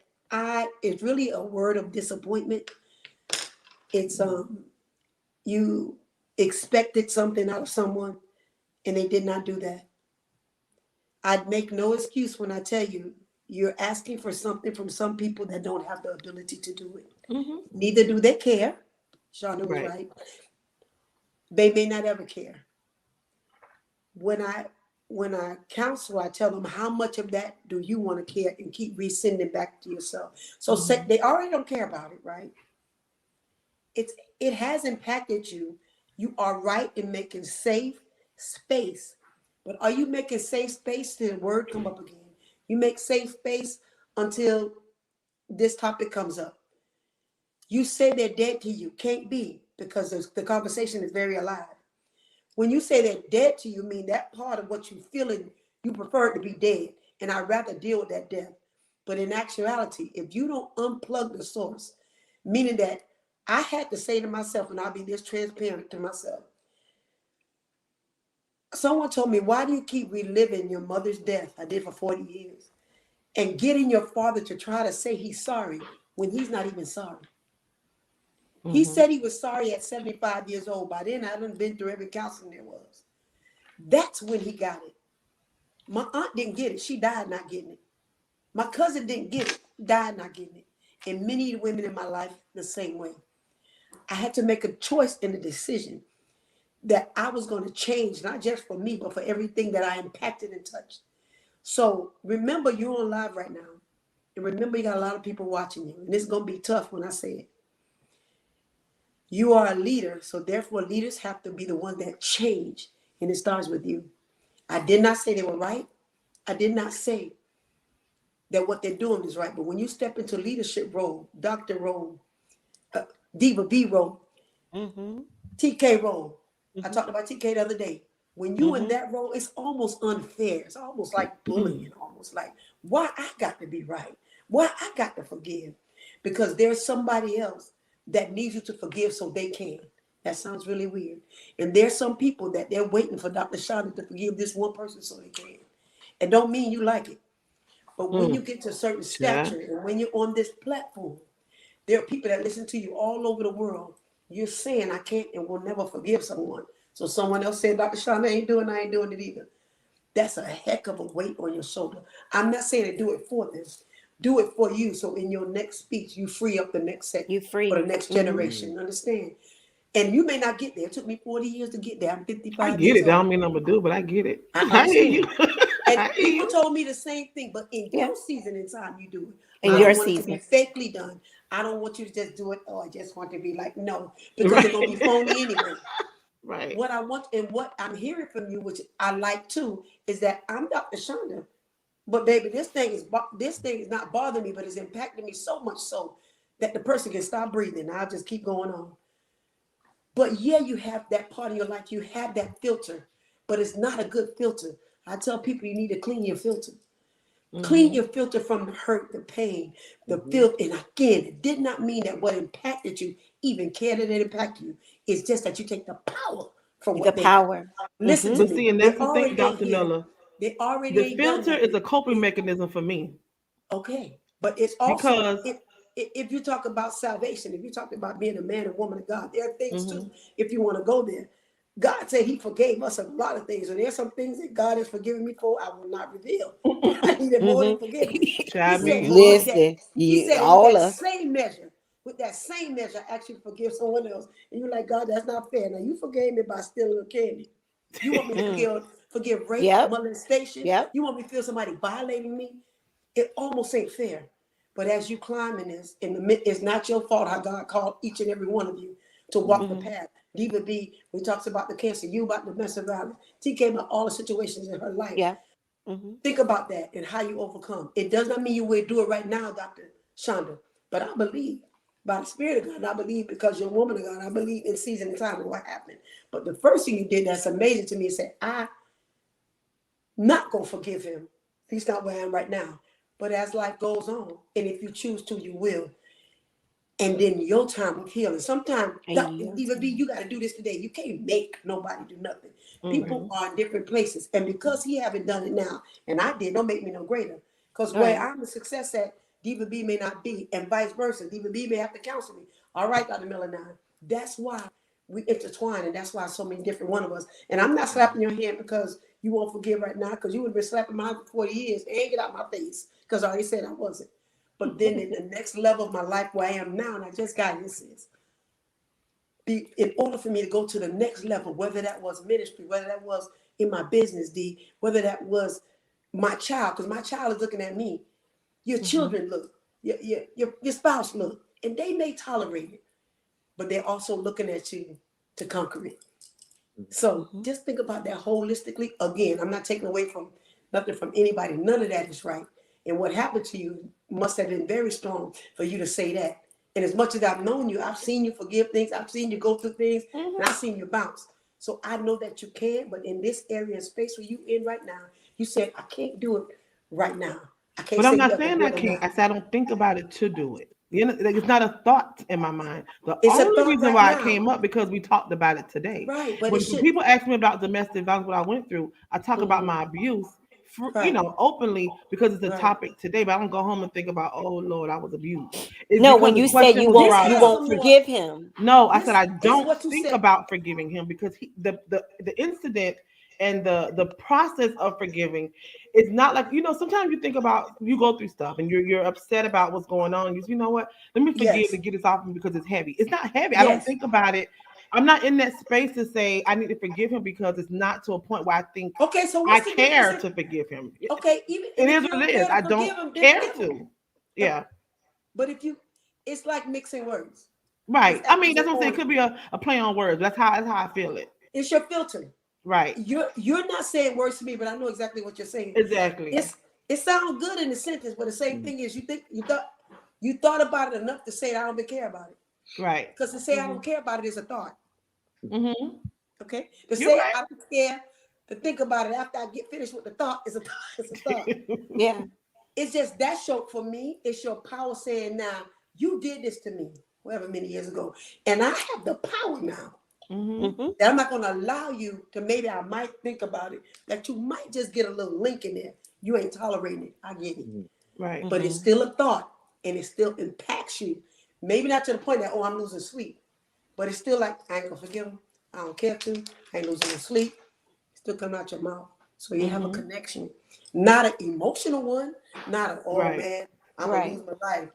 it's really a word of disappointment. It's you expected something out of someone and they did not do that. I'd make no excuse when I tell you you're asking for something from some people that don't have the ability to do it. Mm-hmm. Neither do they care. Shauna was Right. right. They may not ever care. When I counsel, I tell them how much of that do you want to care and keep resending back to yourself. So say, they already don't care about it, right? It has impacted you. You are right in making safe space. But are you making safe space till the word come up again? You make safe space until this topic comes up. You say they're dead to you. Can't be because the conversation is very alive. When you say they're dead to you, mean that part of what you feeling, you prefer it to be dead. And I'd rather deal with that death. But in actuality, if you don't unplug the source, meaning that I had to say to myself, and I'll be this transparent to myself. Someone told me, why do you keep reliving your mother's death? I did for 40 years. And getting your father to try to say he's sorry when he's not even sorry. He Mm-hmm. said he was sorry at 75 years old. By then, I hadn't been through every counseling there was. That's when he got it. My aunt didn't get it. She died not getting it. My cousin didn't get it, died not getting it. And many women in my life the same way. I had to make a choice and a decision that I was going to change, not just for me, but for everything that I impacted and touched. So remember, you're on live right now. And remember, you got a lot of people watching you. And it's going to be tough when I say it. You are a leader, so therefore leaders have to be the ones that change. And it starts with you. I did not say they were right. I did not say that what they're doing is right. But when you step into leadership role, doctor role, Diva B role, Mm-hmm. TK role. I Mm-hmm. talked about TK the other day. When you in Mm-hmm. that role, it's almost unfair. It's almost like bullying, almost like, why I got to be right? Why I got to forgive? Because there's somebody else that needs you to forgive so they can. That sounds really weird. And there's some people that they're waiting for Dr. Shonda to forgive this one person so they can. It don't mean you like it. But when you Mm. get to a certain Yeah. stature and when you're on this platform, there are people that listen to you all over the world. You're saying, I can't and will never forgive someone. So someone else said, Dr. Shonda I ain't doing it either. That's a heck of a weight on your shoulder. I'm not saying to do it for them. Do it for you. So in your next speech, you free up the next set You for the free. next Mm-hmm. generation. Understand? And you may not get there. It took me 40 years to get there. I'm I 55 get years it. That old. don't mean I'm gonna do, but I get it. I I hear understand. you. And I hear people you. told me the same thing, but in Yeah. your season in time, you do it. In I Right. your don't want it to be season. fakely done. I don't want you to just do it. Oh, I just want to be like, no, because they're going to be Right. phony anyway. Right. What I want and what I'm hearing from you, which I like too, is that I'm Dr. Shonda, but baby, this thing is not bothering me, but it's impacting me so much so that the person can stop breathing. I'll just keep going on. But yeah, you have that part of your life, you have that filter, but it's not a good filter. I tell people you need to clean your filter. Mm-hmm. Clean your filter from the hurt, the pain, the filth. And again, it did not mean that what impacted you even cared that it impacted you. It's just that you take the power from The what they power. listen to But me. see, and They that's the thing, already ain't Dr. here. Miller. They already The ain't done filter is nothing. a coping mechanism for me Okay, but it's also because if you talk about salvation, if you talk about being a man and woman of God, there are things Mhm. too. If you want to go there, God said He forgave us a lot of things, and there's some things that God has forgiven me for. I will not reveal. I needed more than forgiveness. He Child said, me. but with that, Listen, He you said, with all that us. same measure, I actually forgive someone else. And you're like, God, that's not fair. Now you forgave me by stealing a candy. You want me to forgive rape, Yep. molestation? Yep. You want me to feel somebody violating me? It almost ain't fair. But as you climb in this, it's not your fault how God called each and every one of you to walk the path. Diva B, we talks about the cancer, you about domestic violence. TK about all the situations in her life. Yeah. Mm-hmm. Think about that and how you overcome. It does not mean you will do it right now, Dr. Shonda, but I believe by the Spirit of God, I believe because you're a woman of God, I believe in season and time and what happened. But the first thing you did that's amazing to me is say, I'm not going to forgive him. He's not where I am right now. But as life goes on, and if you choose to, you will. And then your time of healing. Sometimes, Diva B, you got to do this today. You can't make nobody do nothing. People are in different places. And because he haven't done it now, and I did, don't make me no greater. Because where I'm a success at, Diva B may not be, and vice versa. Diva B may have to counsel me. All right, Dr. Miller, now. That's why we intertwine, and that's why so many different one of us. And I'm not slapping your hand because you won't forgive right now, because you would have been slapping mine for 40 years and get out my face, because I already said I wasn't. But then in the next level of my life where I am now, and I just got this is, in order for me to go to the next level, whether that was ministry, whether that was in my business, whether that was my child, because my child is looking at me, your children look, your spouse look, and they may tolerate it, but they're also looking at you to conquer it. So just think about that holistically. Again, I'm not taking away from nothing from anybody. None of that is right. And what happened to you must have been very strong for you to say that. And as much as I've known you, I've seen you forgive things. I've seen you go through things, and I've seen you bounce. So I know that you can, but in this area and space where you in right now, you said, I can't do it right now. I can't But I'm say you not have to saying do I it can't. tomorrow. I said I don't think about it to do it. You know, like, it's not a thought in my mind. The It's a only thought reason right why it now. came up because we talked about it today. Right, but it When should. people ask me about domestic violence, what I went through, I talk about my abuse, Right. openly because it's a Right. topic today. But I don't go home and think about, oh Lord, I was abused. It's No, because when the you said question was This you brought has up. won't some more. forgive him. No, I said This I is don't what you think said. about forgiving him because the incident and the process of forgiving is not like, sometimes you think about, you go through stuff and you're upset about what's going on. You know what? Let me forgive Yes. to get this off me because it's heavy. It's not heavy. I don't Yes. think about it. I'm not in that space to say I need to forgive him because it's not to a point where I think Okay, so I what's the difference? care to forgive him. It Okay, even and if is you what don't it is. care to I forgive don't him, then care forgive him. to. Yeah. But it's like mixing words. It's Right. I mean, apples that's and what I'm saying. It oranges. could be a play on words. That's how I feel it. It's your filter. Right. You're not saying words to me, but I know exactly what you're saying. Exactly. It sounds good in the sentence, but the same thing is you thought about it enough to say I don't care about it. Right. Because to say I don't care about it is a thought. Mm-hmm. Okay? To You're say right. I don't care, to think about it after I get finished with the thought is a thought. It's a thought. Yeah. It's just that show for me. It's your power saying, now you did this to me, however many years ago, and I have the power now Mm-hmm. Mm-hmm. that I'm not going to allow you to. Maybe I might think about it, that you might just get a little link in there. You ain't tolerating it. I get it, Right. but it's still a thought, and it still impacts you. Maybe not to the point that I'm losing sleep, but it's still like I ain't gonna forgive him. I don't care to. I ain't losing sleep. Still coming out your mouth. So you have a connection, not an emotional one, not an oh Right. man, I'm gonna Right. lose my life.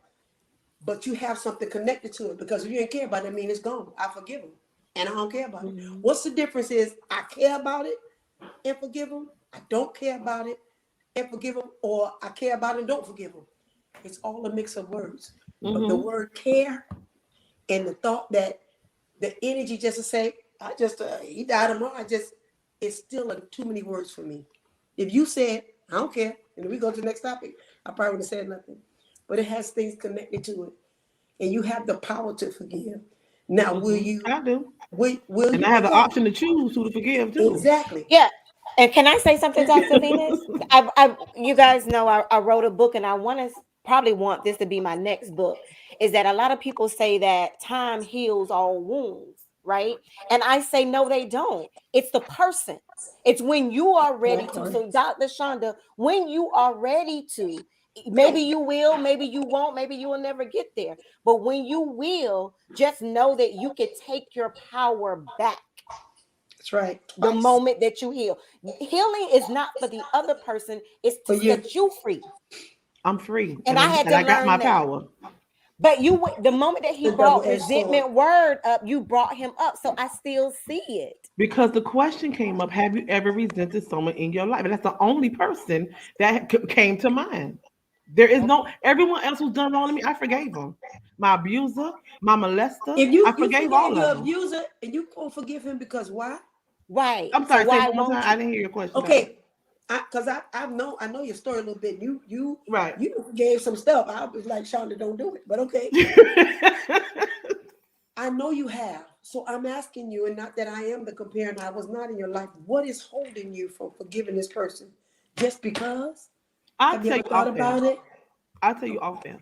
But you have something connected to it, because if you ain't care about it, I mean it's gone. I forgive him, and I don't care about it. Mm-hmm. What's the difference is I care about it and forgive him. I don't care about it and forgive him, or I care about it and don't forgive him. It's all a mix of words. But the Mm-hmm. word care and the thought that the energy just to say, he died tomorrow. It's still too many words for me. If you said, I don't care, and we go to the next topic, I probably would have said nothing. But it has things connected to it. And you have the power to forgive. Now, I do. will And you I have the exactly, option to choose who to forgive too. exactly. Yeah. And can I say something, Dr. Venus? You guys know I wrote a book, and I want to probably want this to be my next book. Is that a lot of people say that time heals all wounds, right? And I say no, they don't. It's the person. It's when you are ready to. Okay. So, Dr. Shonda, when you are ready to, maybe you will, maybe you won't, maybe you will never get there. But when you will, just know that you can take your power back That's right. the Twice moment that you heal. Healing is not for the other person, it's to for you. set you free. I'm free, And I had and to I got my learn that. power. But the moment that he The brought double-edged sword. resentment word up, you brought him up. So I still see it. Because the question came up: have you ever resented someone in your life? And that's the only person that came to mind. There is no everyone else who's done wrong to me. I forgave them. My abuser, my molester, If I you forgave forgave all your of them. abuser and you gonna forgive him because why? Right. I'm So sorry. Say why it one more time. won't I you? didn't hear your question. Baby. Okay, because I know your story a little bit. Right. You forgave some stuff. I was like, Shonda, don't do it. But okay, I know you have. So I'm asking you, and not that I am the compare and I was not in your life. What is holding you from forgiving this person? Just because? I'll Have you tell ever you thought off air. about it? I'll tell you off air.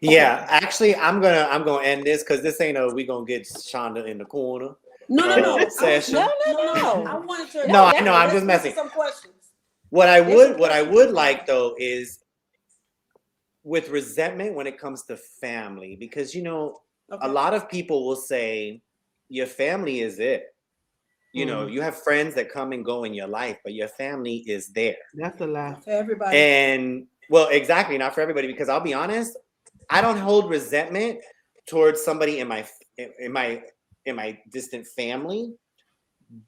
Yeah, actually, I'm gonna end this because this ain't a we gonna get Shonda in the corner No. session. I No. wanted to. No, No, I that's know. I'm Let's just answer messing. some questions. What I would like though is with resentment when it comes to family, because a Okay. lot of people will say your family is it. You have friends that come and go in your life, but your family is there. That's a lie. Not for everybody. And well, exactly, not for everybody, because I'll be honest, I don't hold resentment towards somebody in my in my distant family,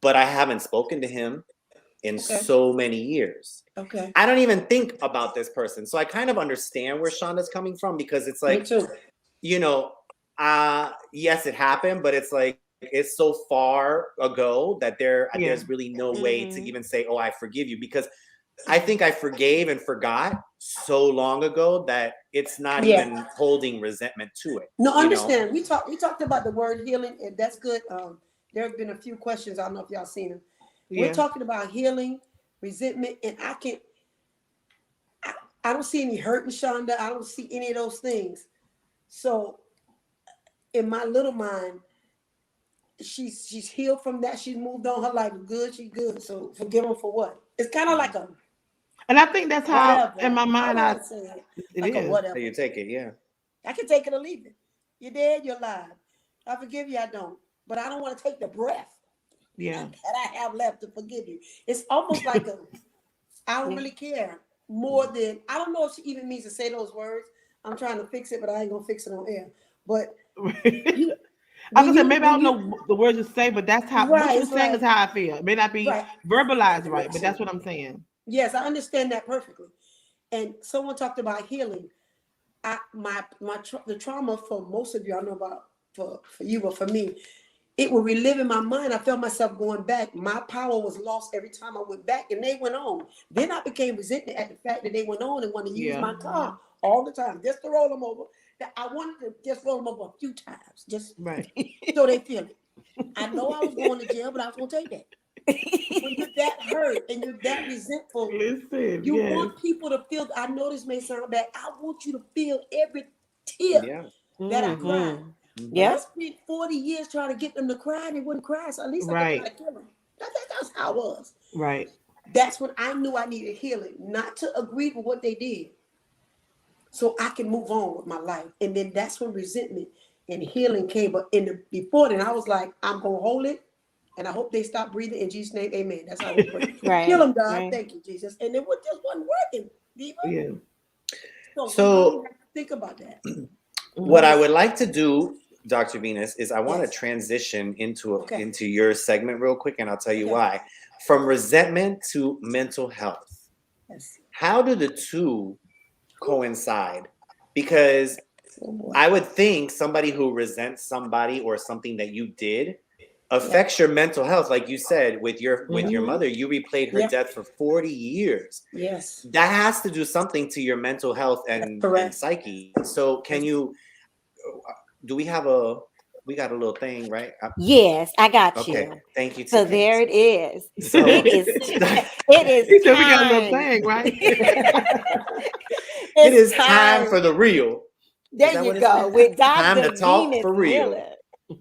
but I haven't spoken to him in Okay. so many years. Okay. I don't even think about this person. So I kind of understand where Shonda's coming from, because it's Me like, too. yes, it happened, but it's like it's so far ago that Yeah. there's really no way to Mhm. even say, oh, I forgive you, because I think I forgave and forgot so long ago that it's not Yeah. even holding resentment to it. No, understand. We talked about the word healing, and that's good. There have been a few questions. I don't know if y'all seen them. We're Yeah. talking about healing, resentment, and I don't see any hurt in Shonda. I don't see any of those things. So in my little mind, she's healed from that. She's moved on. Her life is good. She's good. So forgive her for what? It's kind of like a And I think that's how, in whatever. my I mind, want to say it. it Like a is. whatever. So you take it, yeah. I can take it or leave it. You're dead, you're alive. I forgive you, I don't. But I don't want to take the breath Yeah. that I have left to forgive you. It's almost like I don't really care more than, I don't know if she even means to say those words. I'm trying to fix it, but I ain't gonna fix it on air. But you, I was when gonna say you, maybe I when don't you, know the words to say, but that's how what right, you're it's saying is like, how I feel. It may not be right, verbalized right, but listen. that's what I'm saying. Yes, I understand that perfectly. And someone talked about healing. The trauma for most of you, I know about for you, but for me, it would relive in my mind. I felt myself going back. My power was lost every time I went back, and they went on. Then I became resentful at the fact that they went on and wanted to use Yeah. my car all the time just to roll them over. That I wanted to just roll them over a few times, just Right. so they feel it. I know I was going to jail, but I was going to take that. When you're that hurt and you're that resentful, Listen, you yes. want people to feel. I know this may sound bad. I want you to feel every tear Yeah. that I cried. Mhm. But I Yeah. spent 40 years trying to get them to cry. They wouldn't cry. So at least I could try Right. to kill them. That's how I was. Right. That's when I knew I needed healing, not to agree with what they did, so I can move on with my life. And then that's when resentment and healing came. But before then, I was like, I'm gonna hold it, and I hope they stop breathing in Jesus' name. Amen. That's how we pray. Kill Right. them, God. Right. Thank you, Jesus. And it just wasn't working, Diva. Yeah. So we really So have to think about that. what I Mhm. would like to do, Dr. Venus, is I want to Yes. transition Okay. into your segment real quick, and I'll tell you Okay. why. From resentment to mental health. Yes. How do the two coincide? Because Oh boy. I would think somebody who resents somebody or something that you did Yeah. affects your mental health. Like you said, with your Mhm. mother, you replayed her Yeah. death for 40 years. Yes. That has to do something to your mental health That's and correct. psyche. So That's, do we have a we got a little thing, right? Yes, I got Okay. you. Thank you, So TK. there it is. So It is. It is He said we got a little time. thing, right? it is It's time for time. the real. Is There that you what it's go called? with Time to Dr. talk Venus for real Miller.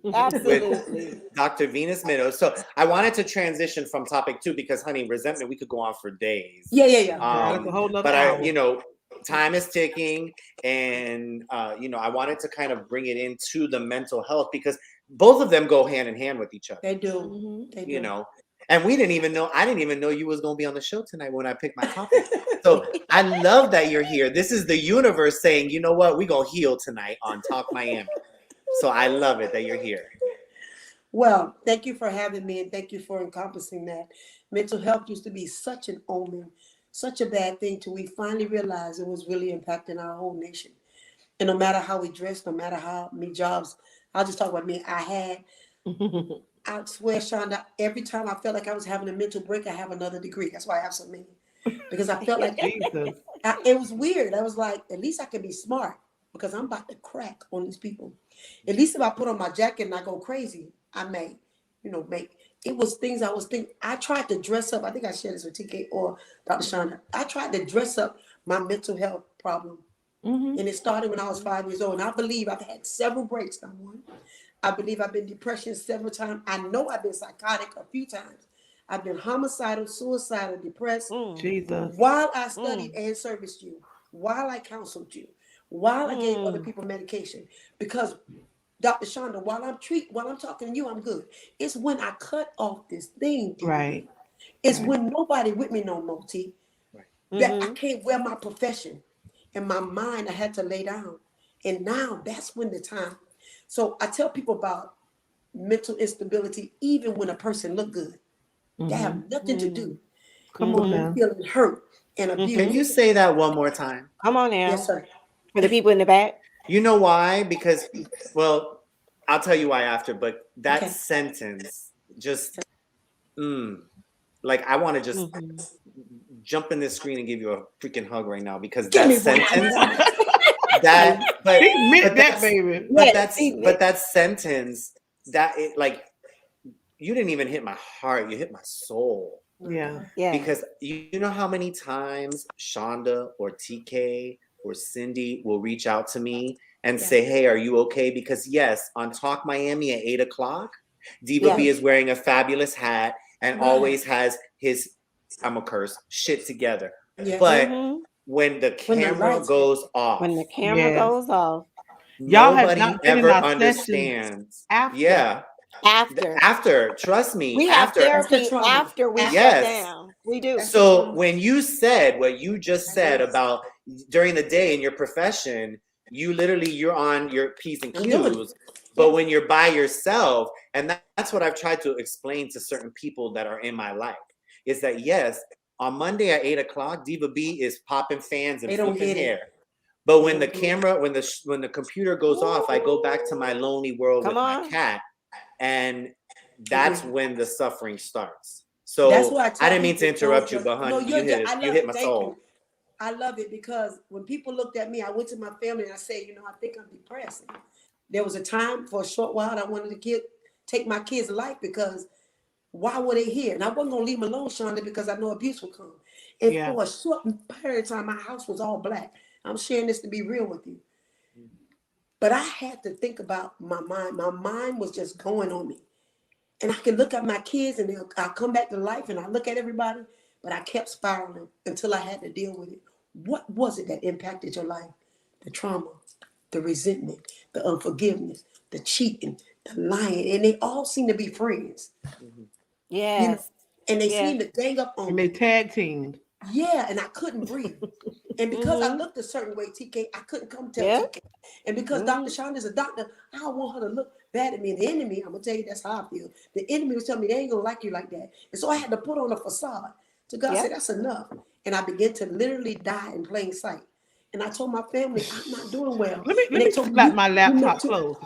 with Absolutely. Dr. Venus Meadows. So I wanted to transition from topic 2 because, honey, resentment, we could go on for days. Yeah. Girl, that's a whole nother But hour. time is ticking, and I wanted to kind of bring it into the mental health because both of them go hand in hand with each other. They do. Mhm. They do. You know, and I didn't even know you was gonna be on the show tonight when I picked my topic. So I love that you're here. This is the universe saying, you know what, we gonna heal tonight on Talk Miami. So I love it that you're here. Well, thank you for having me, and thank you for encompassing that. Mental health used to be such an omen, such a bad thing, till we finally realized it was really impacting our whole nation. And no matter how we dress, no matter how many jobs, I'll just talk about me. I swear, Shonda, every time I felt like I was having a mental break, I have another degree. That's why I have so many. Because I felt like Jesus. it was weird. I was like, at least I can be smart because I'm about to crack on these people. At least if I put on my jacket and I go crazy, I may, make. It was things I was thinking. I tried to dress up. I think I shared this with TK or Dr. Shonda. I tried to dress up my mental health problem. Mm-hmm. And it started when I was 5 years old. And I believe I've had several breaks. Number one, I believe I've been depression several times. I know I've been psychotic a few times. I've been homicidal, suicidal, depressed. Jesus. While I studied and serviced you, while I counseled you, while I gave other people medication, because Dr. Shonda, while I'm talking to you, I'm good. It's when I cut off this thing, Right. It's when nobody with me no more, T. Right. That I can't wear my profession and my mind. I had to lay down, and now that's when the time. So I tell people about mental instability, even when a person look good. They have nothing to do Come with on me now. feeling hurt and Can abused. you say that one more time? Come on now. Yes, sir. For the people in the back. You know why? Because, well, I'll tell you why after, but that Okay. sentence just, like I want to just jump in this screen and give you a freaking hug right now because Give that me one. sentence, but He meant that, that's, baby. but that sentence, like, you didn't even hit my heart, you hit my soul. Yeah. Yeah. Because you know how many times Shonda or TK or Cindy will reach out to me and say, hey, are you okay? Because yes, on Talk Miami at 8:00, Diva B is wearing a fabulous hat and always has his, I'm gonna curse, shit together. Yeah. But when the camera goes off, when the camera goes off, Y'all have nobody not been in ever our understands. after. Yeah. after Trust me. we have after therapy after we shut down. We do. So when you said what you just said about during the day in your profession, you're on your P's and Q's. But when you're by yourself, and that's what I've tried to explain to certain people that are in my life, is that yes, on Monday at 8:00, Diva B is popping fans and flipping hair. But when the camera, when the computer goes off, I go back to my lonely world with my cat, and that's when the suffering starts. So that's why I didn't mean to interrupt you, but honey, you hit my soul. I love it because when people looked at me, I went to my family and I said, I think I'm depressed. There was a time for a short while I wanted to take my kids' life because why were they here? And I wasn't gonna leave them alone, Shonda, because I know abuse would come. And for a short period of time, my house was all black. I'm sharing this to be real with you. But I had to think about my mind. My mind was just going on me. And I can look at my kids and I'll come back to life and I look at everybody, but I kept spiraling until I had to deal with it. What was it that impacted your life? The trauma, the resentment, the unforgiveness, the cheating, the lying, and they all seem to be friends. Yes. And they seem to gang up on me. And they tag teamed. Yeah, and I couldn't breathe. And because I looked a certain way, TK, I couldn't come tell TK. And because Dr. Shonda is a doctor, I don't want her to look bad at me. And the enemy, I'm going to tell you, that's how I feel. The enemy was telling me they ain't going to like you like that. And so I had to put on a facade. So God said, that's enough. And I began to literally die in plain sight. And I told my family, I'm not doing well. Let me slap my laptop closed.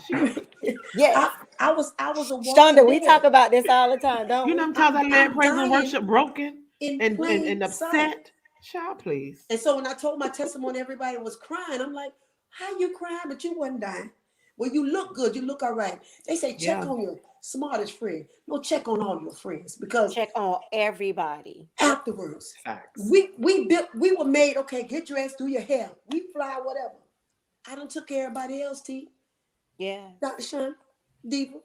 I was a Shonda, we talk about this all the time, don't you we? know how many times I led praise and worship broken and upset? Sight. Child, please. And so when I told my testimony, everybody was crying. I'm like, how you crying? But you wasn't dying. Well, you look good. You look all right. They say check Yeah. on your smartest friend. No, check on all your friends because Check on everybody. afterwards, Facts. we were made. Okay, get dressed, do your hair. We fly, whatever. I done took care of everybody else, T. Yeah. Dr. Sean, Diva.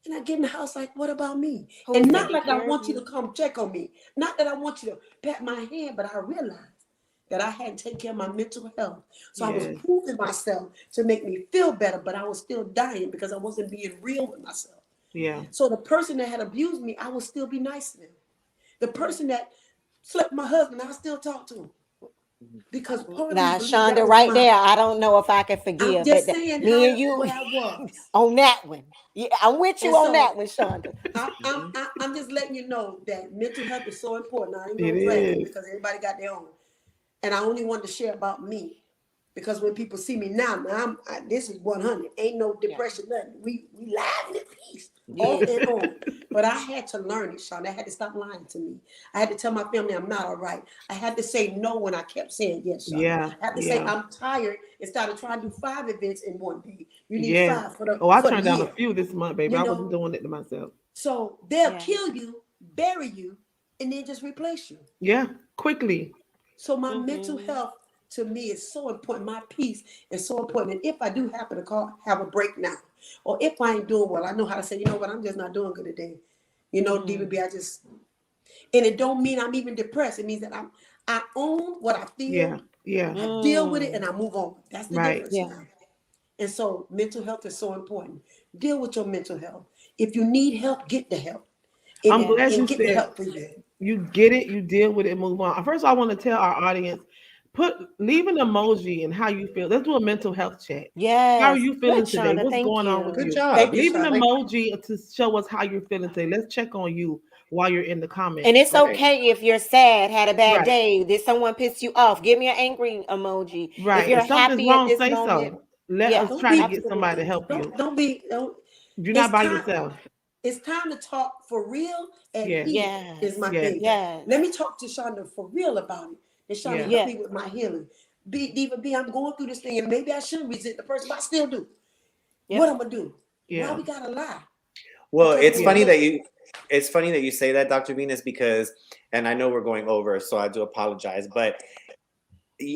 And I get in the house like, what about me? Who's And not taking like I care of want you to you? come check on me. Not that I want you to pat my hand, but I realized that I had to take care of my mental health. So I was Yes. proving myself to make me feel better, but I was still dying because I wasn't being real with myself. Yeah. So the person that had abused me, I would still be nice to them. The person that slept with my husband, I still talk to him. Because part of me Now, believed that Shonda, was right my, there, I don't know if I can I'm forgive, but just saying me how and you where I was. on that one. Yeah, I'm with you And on so that one, Shonda. Mhm. I'm just letting you know that mental health is so important. I ain't It gonna drag it is. because everybody got their own. And I only wanted to share about me because when people see me now, this is 100. Ain't no Yeah. depression, nothing. We live in peace, Yeah. off and on. But I had to learn it, Sean. I had to stop lying to me. I had to tell my family I'm not all right. I had to say no when I kept saying yes, Sean. Yeah. I had to say Yeah. I'm tired instead of trying to do 5 events in one day. You need Yes. 5 Oh, I for the turned down a year. few this month, baby. You I wasn't know, doing it to myself. so they'll Yeah. kill you, bury you, and then just replace you. Yeah. Quickly. So my mental Mm-hmm. health to me is so important. My peace is so important. And if I do happen to have a break now, or if I ain't doing well, I know how to say, you know what, I'm just not doing good today. You know, Mm-hmm. DVB, and it don't mean I'm even depressed. It means that I own what I Yeah. feel, Yeah. I deal with it, Mm. and I move on. That's the Right. difference Yeah. now. And so mental health is so important. Deal with your mental health. If you need help, get the help. And, I'm Yeah. glad you and get the said help for you. you get it, you deal with it, move on. First, I want to tell our audience, leave an emoji and how you feel. Let's do a mental health check. How are Yes. you Good, feeling today? Shonda. What's Thank going on with you. Good you? job. Thank you, Leave an Sean. emoji to show us how you're feeling today. Let's check on you while you're in the And comments. it's Right. okay if you're sad, had a bad Right, day, did someone piss you off? Give me an angry emoji. If right. you're If something's happy at wrong, this say moment, so. Let yeah, us Don't try to be get somebody to absolutely. help you. don't. You're not It's by time. yourself. It's time to talk for real and Yes, heal is Yes. my yes, thing. Yes. Let me talk to Shonda for real about it. And Shonda yeah, help Yes. me with my healing. Diva B, I'm going through this thing and maybe I shouldn't resent the person, but I still do. What Yep. I'm gonna do? Why yeah, we gotta lie? Well, Because it's when we yeah. funny that make you it's funny that you say that, Dr. Venus, because and I know we're going over, so I do apologize, but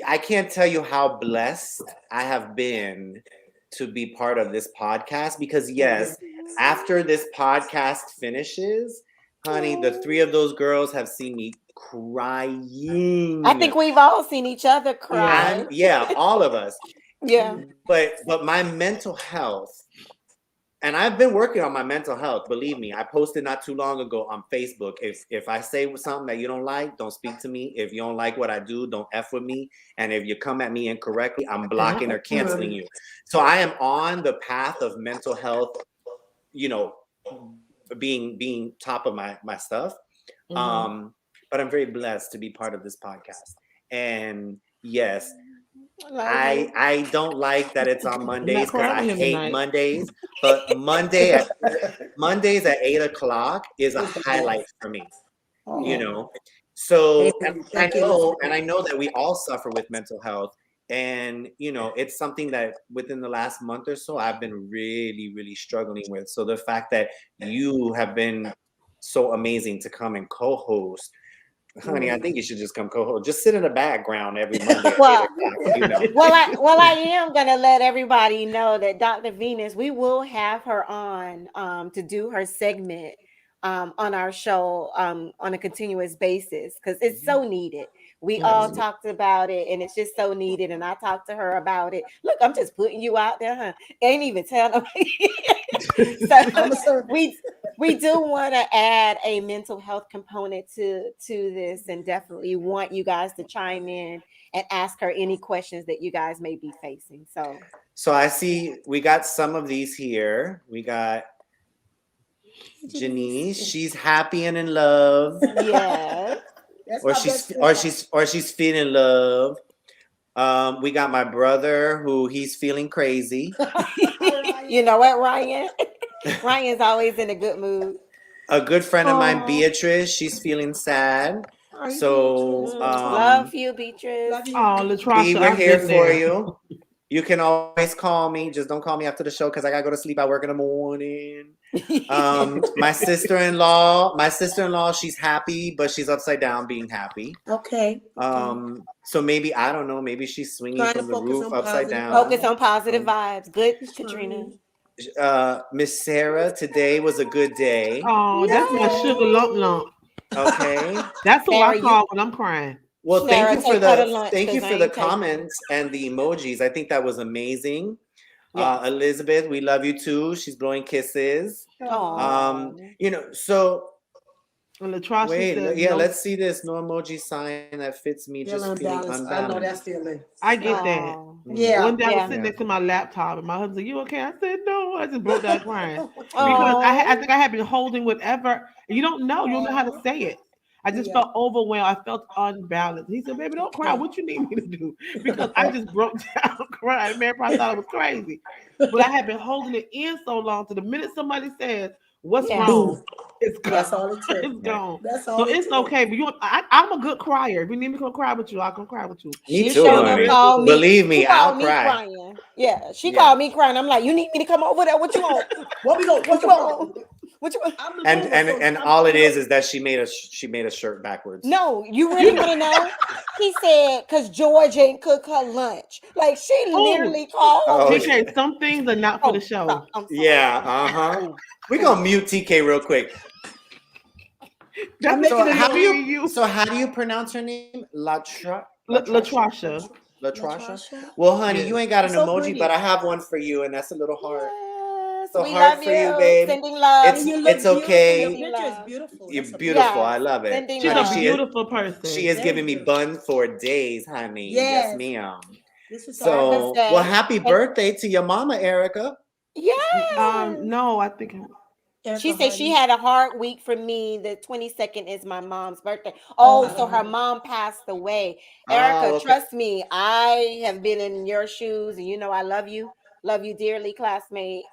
I can't tell you how blessed I have been to be part of this podcast because Amen. yes, after this podcast finishes, honey, the Oh. 3 of those girls have seen me I crying. think we've all seen each other Yeah. cry. I'm yeah, all of us. Yeah. But my mental health, and I've been working on my mental health. Believe me, I posted not too long ago on Facebook. If I say something that you don't like, don't speak to me. If you don't like what I do, don't f with me. And if you come at me incorrectly, I'm blocking or canceling you. So I am on the path of mental health. You know, being top of my stuff. Mm-hmm. Um, but I'm very blessed to be part of this podcast. And yes, I love I you. I don't like that it's on I'm not Mondays because crying I with him hate tonight. Mondays. But Mondays at 8 o'clock is a It's the best. highlight for me, you Yeah. Oh, know. So and amen. I Thank you, Holy know and Spirit. I know that we all suffer with mental health. And it's something that within the last month or so I've been really, really struggling with. So the fact that you have been so amazing to come and co-host, honey, I Mm. think you should just come co-host. Just sit in the background every Monday at 8 Well, o'clock. well, I am gonna let everybody know that Dr. Venus, we will have her on to do her segment on our show on a continuous basis because it's Mhm. so needed. We all Mhm. talked about it and it's just so needed. And I talked to her about it. Look, I'm just putting you out there, huh? Ain't even tell them. So I'm a servant. we do want to add a mental health component to this and definitely want you guys to chime in and ask her any questions that you guys may be facing. So So I see we got some of these here. We got Janice. She's happy and in love, yes. That's or my best friend. she's feeling love. We got my brother who he's feeling crazy. You know what, Ryan? Ryan's always in a good mood. A good friend of mine, Oh, Beatrice, she's feeling sad. are you Beatrice? So Love you, Beatrice. Love you. Oh, B, Latrasha, we're I've here been for there. you. You can always call me. Just don't call me after the show because I gotta go to sleep. I work in the morning. My sister-in-law, she's happy, but she's upside down being happy. Okay. So maybe I don't know. Maybe she's swinging Trying to from the focus roof on upside positive down. Focus vibes. on positive Um, vibes. Good, She's Katrina. trying. Miss Sarah, today was a good day. Oh, that's my sugar lump lump. Okay. That's who I Sarah, you call when I'm crying. Well, Sarah, take her to lunch thank you because I for the ain't taking it. comments and the emojis. I think that was amazing. Yes. Elizabeth, we love you too. She's blowing kisses. Oh. So And Latrasha wait, says yeah, no. let's see this. No emoji sign that fits me, just Still feeling unbalanced. I know that's unbalanced. still there. I get that. Oh. Yeah. One day I was Yeah. sitting next to my laptop and my husband said, "You okay?" I said, "No." I just broke down crying because Oh. I think I had been holding whatever. You don't know how to say it. I just Yeah. felt overwhelmed. I felt unbalanced. He said, "Baby, don't cry. What you need me to do?" Because I just broke down crying. Man, probably thought I was crazy, but I had been holding it in so long. To the minute somebody says, "What's Yeah. wrong?" Boom. It's gone. That's all it took. It's gone. That's So all it it's took. okay. But I'm a good crier. If you need me to come cry with you, I'll come cry with you. Me She It's too, still sure a enough honey. real good called thing. me. Believe She me, I'll called me cry. crying. Yeah, she Yeah. called me crying. I'm like, you need me to come over there? What you want? What we go? What What's you the problem? want? What you want? I'm the And mover, and so and I'm all it coming is over. that she made a shirt backwards. No, you really want to know? He said, because George ain't cook her lunch. Like, she Oh, literally called Oh me. TK, some things are not for the Oh, sorry. show. I'm sorry. yeah, uh-huh. Oh, We're oh. gonna mute TK real quick. That's I'm because making So they a know how do me note. and you you. so how do you pronounce her name? Latrasha? Latrasha. Latrasha? Latasha. Well, honey, Yes. you ain't got an It's so emoji, but pretty. I have one for you, and that's a little heart. Yes, So we heart love for you, you. babe. Sending love. And you It's look beautiful. Your okay. Sending picture is love. beautiful. You're That's beautiful. amazing. I Yes, love it. sending She's a Honey, love. beautiful she person. is Very giving me beautiful. bun for days, honey. Yes, Yes. ma'am. This is so Happy So, awesome. well, day. happy And birthday to your mama, Erica. yes. No, I think She Erica said she Hardy. had a hard week for me. The 22nd is my mom's birthday. Oh Oh, so her wow. mom passed away. Erica, Oh, okay. trust me, I have been in your shoes and you know I love you. Love you dearly, classmate.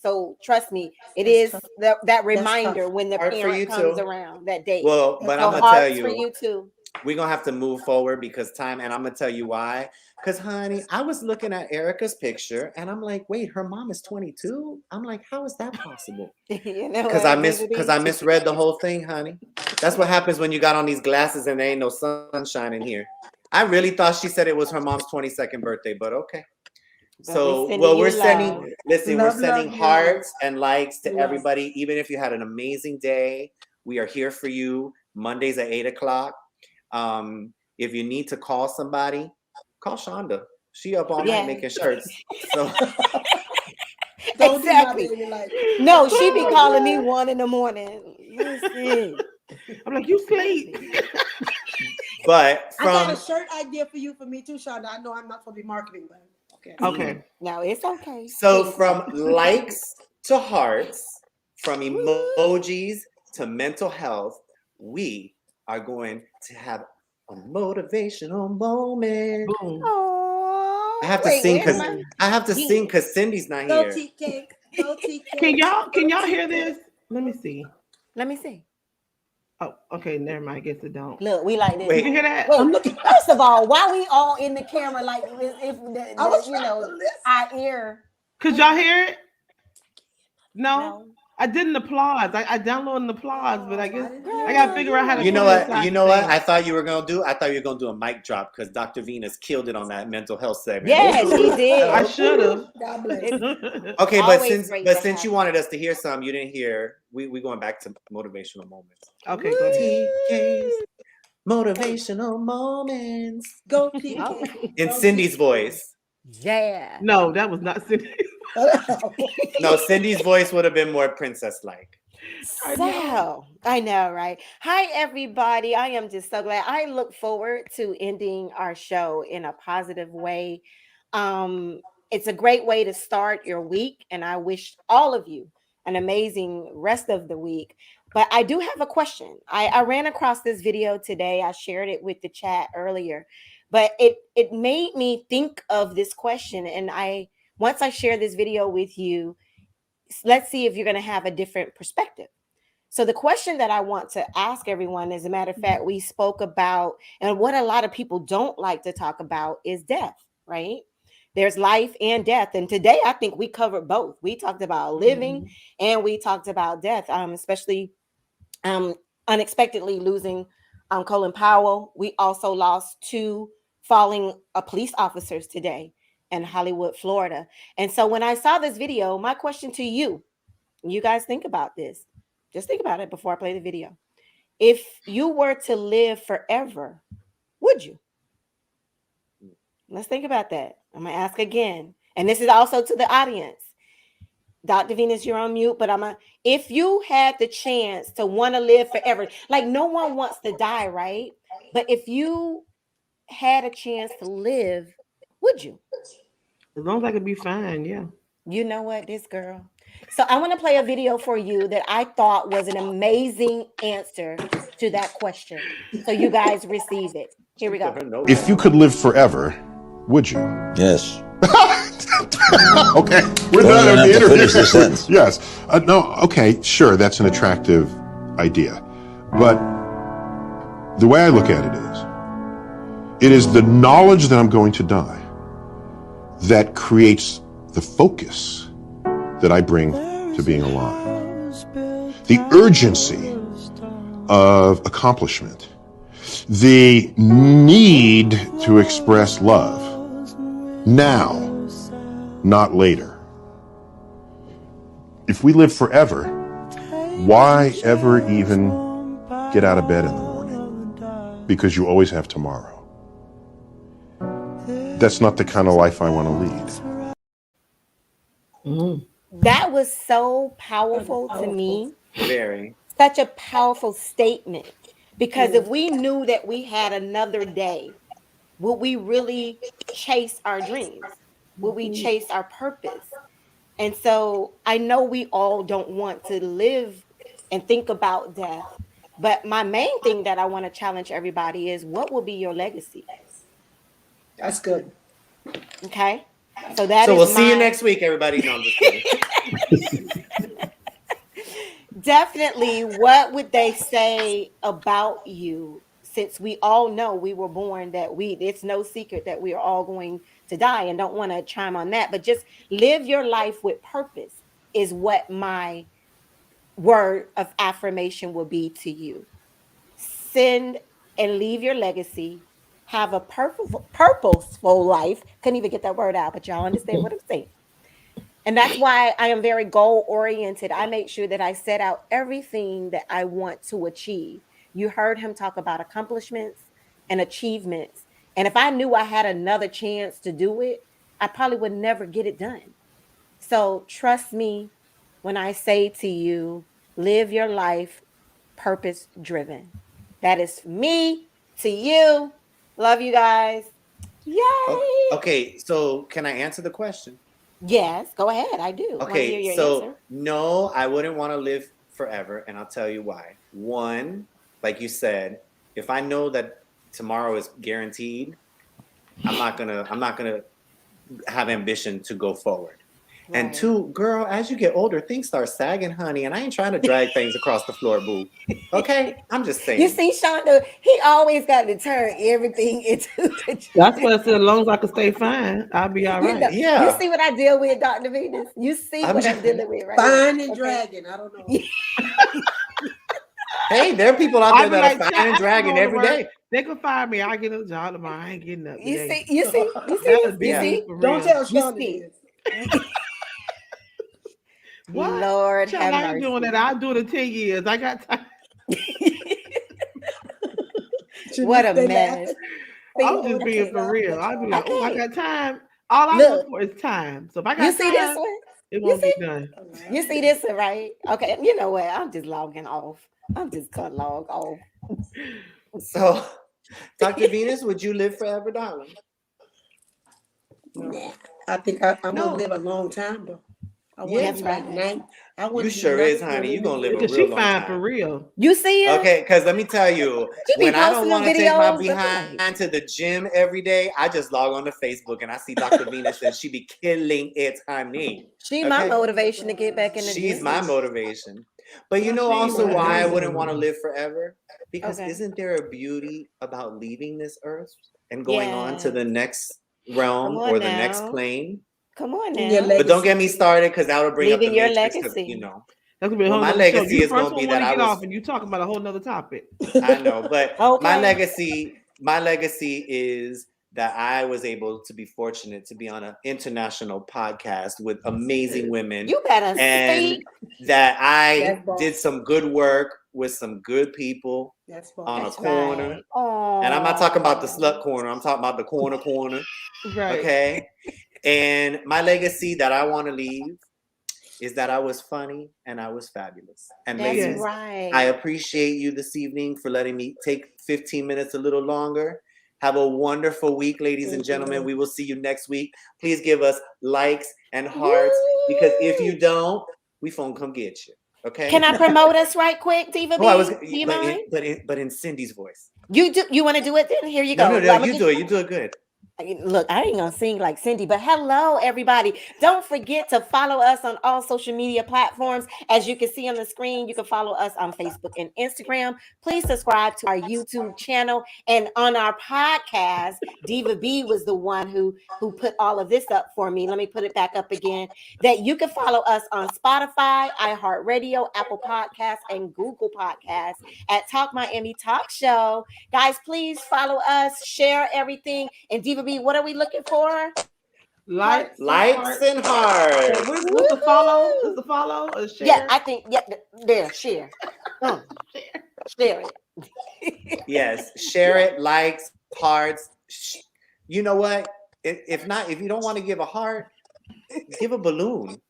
So trust me, it That's is tough. that That's tough. reminder when the Heart for parent you comes too. around that date. Well, That's but I'm So gonna tough. tell hearts for you, you too. we're gonna have to move forward because time, and I'm gonna tell you why. Because, honey, I was looking at Erica's picture and I'm like, wait, her mom is 22? I'm like, how is that possible? You know Because what, because Diva I misread the whole thing, honey. That's what happens when you got on these glasses and there ain't no sunshine in here. I really thought she said it was her mom's 22nd birthday, but okay. but we So, sending well, you love. we're Love, sending love, love, hearts and likes to love. everybody. Even if you had an amazing day, we are here for you Mondays at 8 o'clock. If you need to call somebody, call Shonda. She up all night Yeah, making shirts. So, Don't do my exactly. baby like No, don't she do be my calling baby. me 1 in the morning. Listen. I'm like, you sleep. but I got a from shirt idea for you for me too, Shonda. I know I'm not gonna be marketing, but okay. mm, Okay. No, it's okay. so Please from don't. likes to hearts, from Woo. emojis to mental health, we are going to have a motivational moment. Boom. I Oh, have to wait, sing where's because my? Boom. Yeah. Cindy's not Go here. TK. Go TK. Can y'all hear TK. this? Let me see. Let me see. Oh, okay, never mind. I guess it don't. Look, we like this. You can Wait, hear that? Wait, I'm looking. first of all, why we all in the camera like if I was you trying know to listen. our ear? Could y'all hear it? No? No, I didn't applause. I downloaded an applause, but I Oh, I guess didn't hear I gotta girl, that. figure out you how to you put know it know. what? inside You the know what? thing. I thought you were gonna do. I thought you were gonna do a mic drop because Dr. Venus killed it on that mental health segment. Yes, he I did. should have. God bless. It's Okay, always great to since have you you. wanted us to hear some, you didn't hear. We going back to motivational moments. Okay, go ahead. TK's Woo. motivational moments Go Oh, TK. in Go Cindy's TK. voice. yeah. No, that was not Cindy. No, Cindy's voice would have been more princess like. I know. So I know, right? Hi, everybody. I am just so glad. I look forward to ending our show in a positive way. It's a great way to start your week, and I wish all of you an amazing rest of the week. But I do have a question. I ran across this video today. I shared it with the chat earlier, but it made me think of this question. And I once I share this video with you, let's see if you're going to have a different perspective. So the question that I want to ask everyone, as a matter of fact, we spoke about, and what a lot of people don't like to talk about is death, right? There's life and death. And today I think we covered both. We talked about living and we talked about death, especially um, unexpectedly losing Colin Powell. We also lost two falling police officers today in Hollywood, Florida. And so when I saw this video, my question to you, you guys think about this. Just think about it before I play the video. If you were to live forever, would you? Let's think about that. I'm going to ask again. And this is also to the audience. Dr. Venus, you're on mute, but if you had the chance to want to live forever, like no one wants to die, right? But if you had a chance to live, would you? As long as I could be fine, yeah. You know what, this girl. So I want to play a video for you that I thought was an amazing answer to that question. So you guys receive it. Here we go. If you could live forever, would you? Yes. Okay, we're done on the interview. Yes. No, okay, sure, that's an attractive idea. But the way I look at it is the knowledge that I'm going to die that creates the focus that I bring to being alive. The urgency of accomplishment. The need to express love. Now, not later. If we live forever, why ever even get out of bed in the morning? Because you always have tomorrow. That's not the kind of life I want to lead. That was so powerful to me. Very. Such a powerful statement. Because if we knew that we had another day, would we really chase our dreams? Would we chase our purpose? And so I know we all don't want to live and think about death. But my main thing that I want to challenge everybody is, what will be your legacy? That's good. Okay. So we'll see you next week, everybody. No, I'm just kidding. Definitely, what would they say about you? Since we all know we were born that it's no secret that we are all going to die, and don't want to chime on that, but just live your life with purpose is what my word of affirmation will be to you. Send and leave your legacy. Have a purposeful life. Couldn't even get that word out, but y'all understand what I'm saying. And that's why I am very goal oriented. I make sure that I set out everything that I want to achieve. You heard him talk about accomplishments and achievements. And if I knew I had another chance to do it, I probably would never get it done. So trust me when I say to you, live your life purpose driven. That is me to you. Love you guys. Yay. Okay, so can I answer the question? Yes, go ahead. I do. Okay, so answer. No, I wouldn't want to live forever, and I'll tell you why. One, like you said, if I know that tomorrow is guaranteed, I'm not gonna have ambition to go forward. Right. And two, girl, as you get older, things start sagging, honey, and I ain't trying to drag things across the floor, boo. Okay, I'm just saying. You see, Shonda, he always got to turn everything into. That's why I said, as long as I can stay fine, I'll be all right. You know, yeah. You see what I deal with, Dr. Venus? You see I'm dealing with right fine now. And dragging. I don't know. Hey, there are people out there that are fine and dragging every day. They can fire me. I'll get a job tomorrow. I ain't getting up today. You see. Don't tell Shonda. What? Lord have mercy. I ain't doing that. I'll do it in 10 years. I got time. What a mess. I'm just being for real. I'll be like, I got time. All I look for is time. So if I got time, this one? It won't be done. You see this one, right? Okay, you know what? I'm just logging off. I'm just gonna log off. So, Dr. Venus, would you live forever, darling? Nah, I think I'm gonna live a long time though. That's right. You sure is, honey. You're going to live a real long time. She fine for real. You see it? Okay, because let me tell you, when I don't want to take my behind to the gym every day, I just log on to Facebook and I see Dr. Venus and she be killing it, honey. She's my motivation to get back in the gym. She's my motivation. But you know also why I wouldn't want to live forever? Because isn't there a beauty about leaving this earth and going on to the next realm on or the next now. plane. Come on Your now. But don't legacy. get me started because that'll bring up the Leaving your Matrix. Because legacy. That's gonna be a well, whole my nother show. legacy You is first going to one be want that to I get was. off, and you talking about a whole nother topic. I know, but Okay. my legacy is that I was able to be fortunate to be on an international podcast with amazing women, You better and speak. that I That's boss. did some good work with some good people That's on boss. a That's corner. right. Oh. And I'm not talking about the slut corner. I'm talking about the corner. Right. Okay. And my legacy that I want to leave is that I was funny and I was fabulous. And That's ladies, right. I appreciate you this evening for letting me take 15 minutes a little longer. Have a wonderful week, ladies and gentlemen. We will see you next week. Please give us likes and hearts because if you don't, we phone come get you. Okay. Can I promote us right quick, Diva B? Oh, I was, Do you mind? but in Cindy's voice. You do. You want to do it then? Here you No, go. no, I'ma you get- do it. You do it good. Look, I ain't gonna sing like Cindy, but hello, everybody. Don't forget to follow us on all social media platforms. As you can see on the screen, you can follow us on Facebook and Instagram. Please subscribe to our YouTube channel and on our podcast. Diva B was the one who put all of this up for me. Let me put it back up again. That you can follow us on Spotify, iHeartRadio, Apple Podcasts, and Google Podcasts at Talk Miami Talk Show. Guys, please follow us, share everything. And Diva B, what are we looking for? Likes and hearts. What's the follow? What's the follow? Or share? Yeah, I think there, share. Share it. Yes, share it, likes, hearts. You know what? If you don't want to give a heart, give a balloon.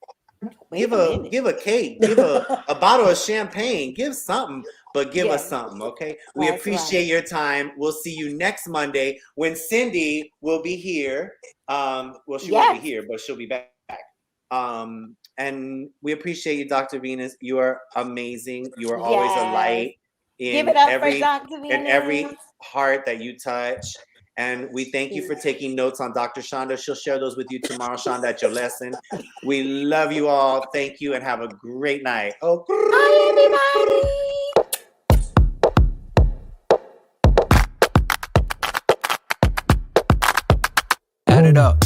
Give a cake, give a bottle of champagne, give something, but give us something, okay? We appreciate your time. We'll see you next Monday when Cindy will be here. Well, she won't be here, but she'll be back. And we appreciate you, Dr. Venus. You are amazing. You are always a light in every heart that you touch. And we thank you for taking notes on Dr. Shonda. She'll share those with you tomorrow, Shonda, at your lesson. We love you all. Thank you and have a great night. Oh, bye, everybody. Add it up.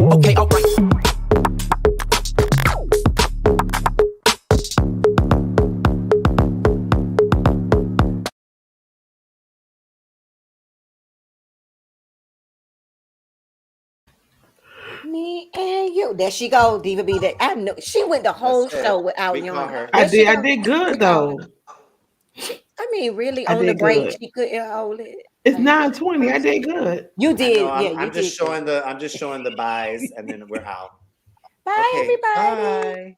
Okay, all right. Me and you. There she go, Diva B. That I know she went the whole show without yawning. her. I did good though. I mean, really, on the break, she couldn't hold it. It's 9:20. I did good. You did, I'm just showing the buys, and then we're out. Bye, okay, everybody. Bye.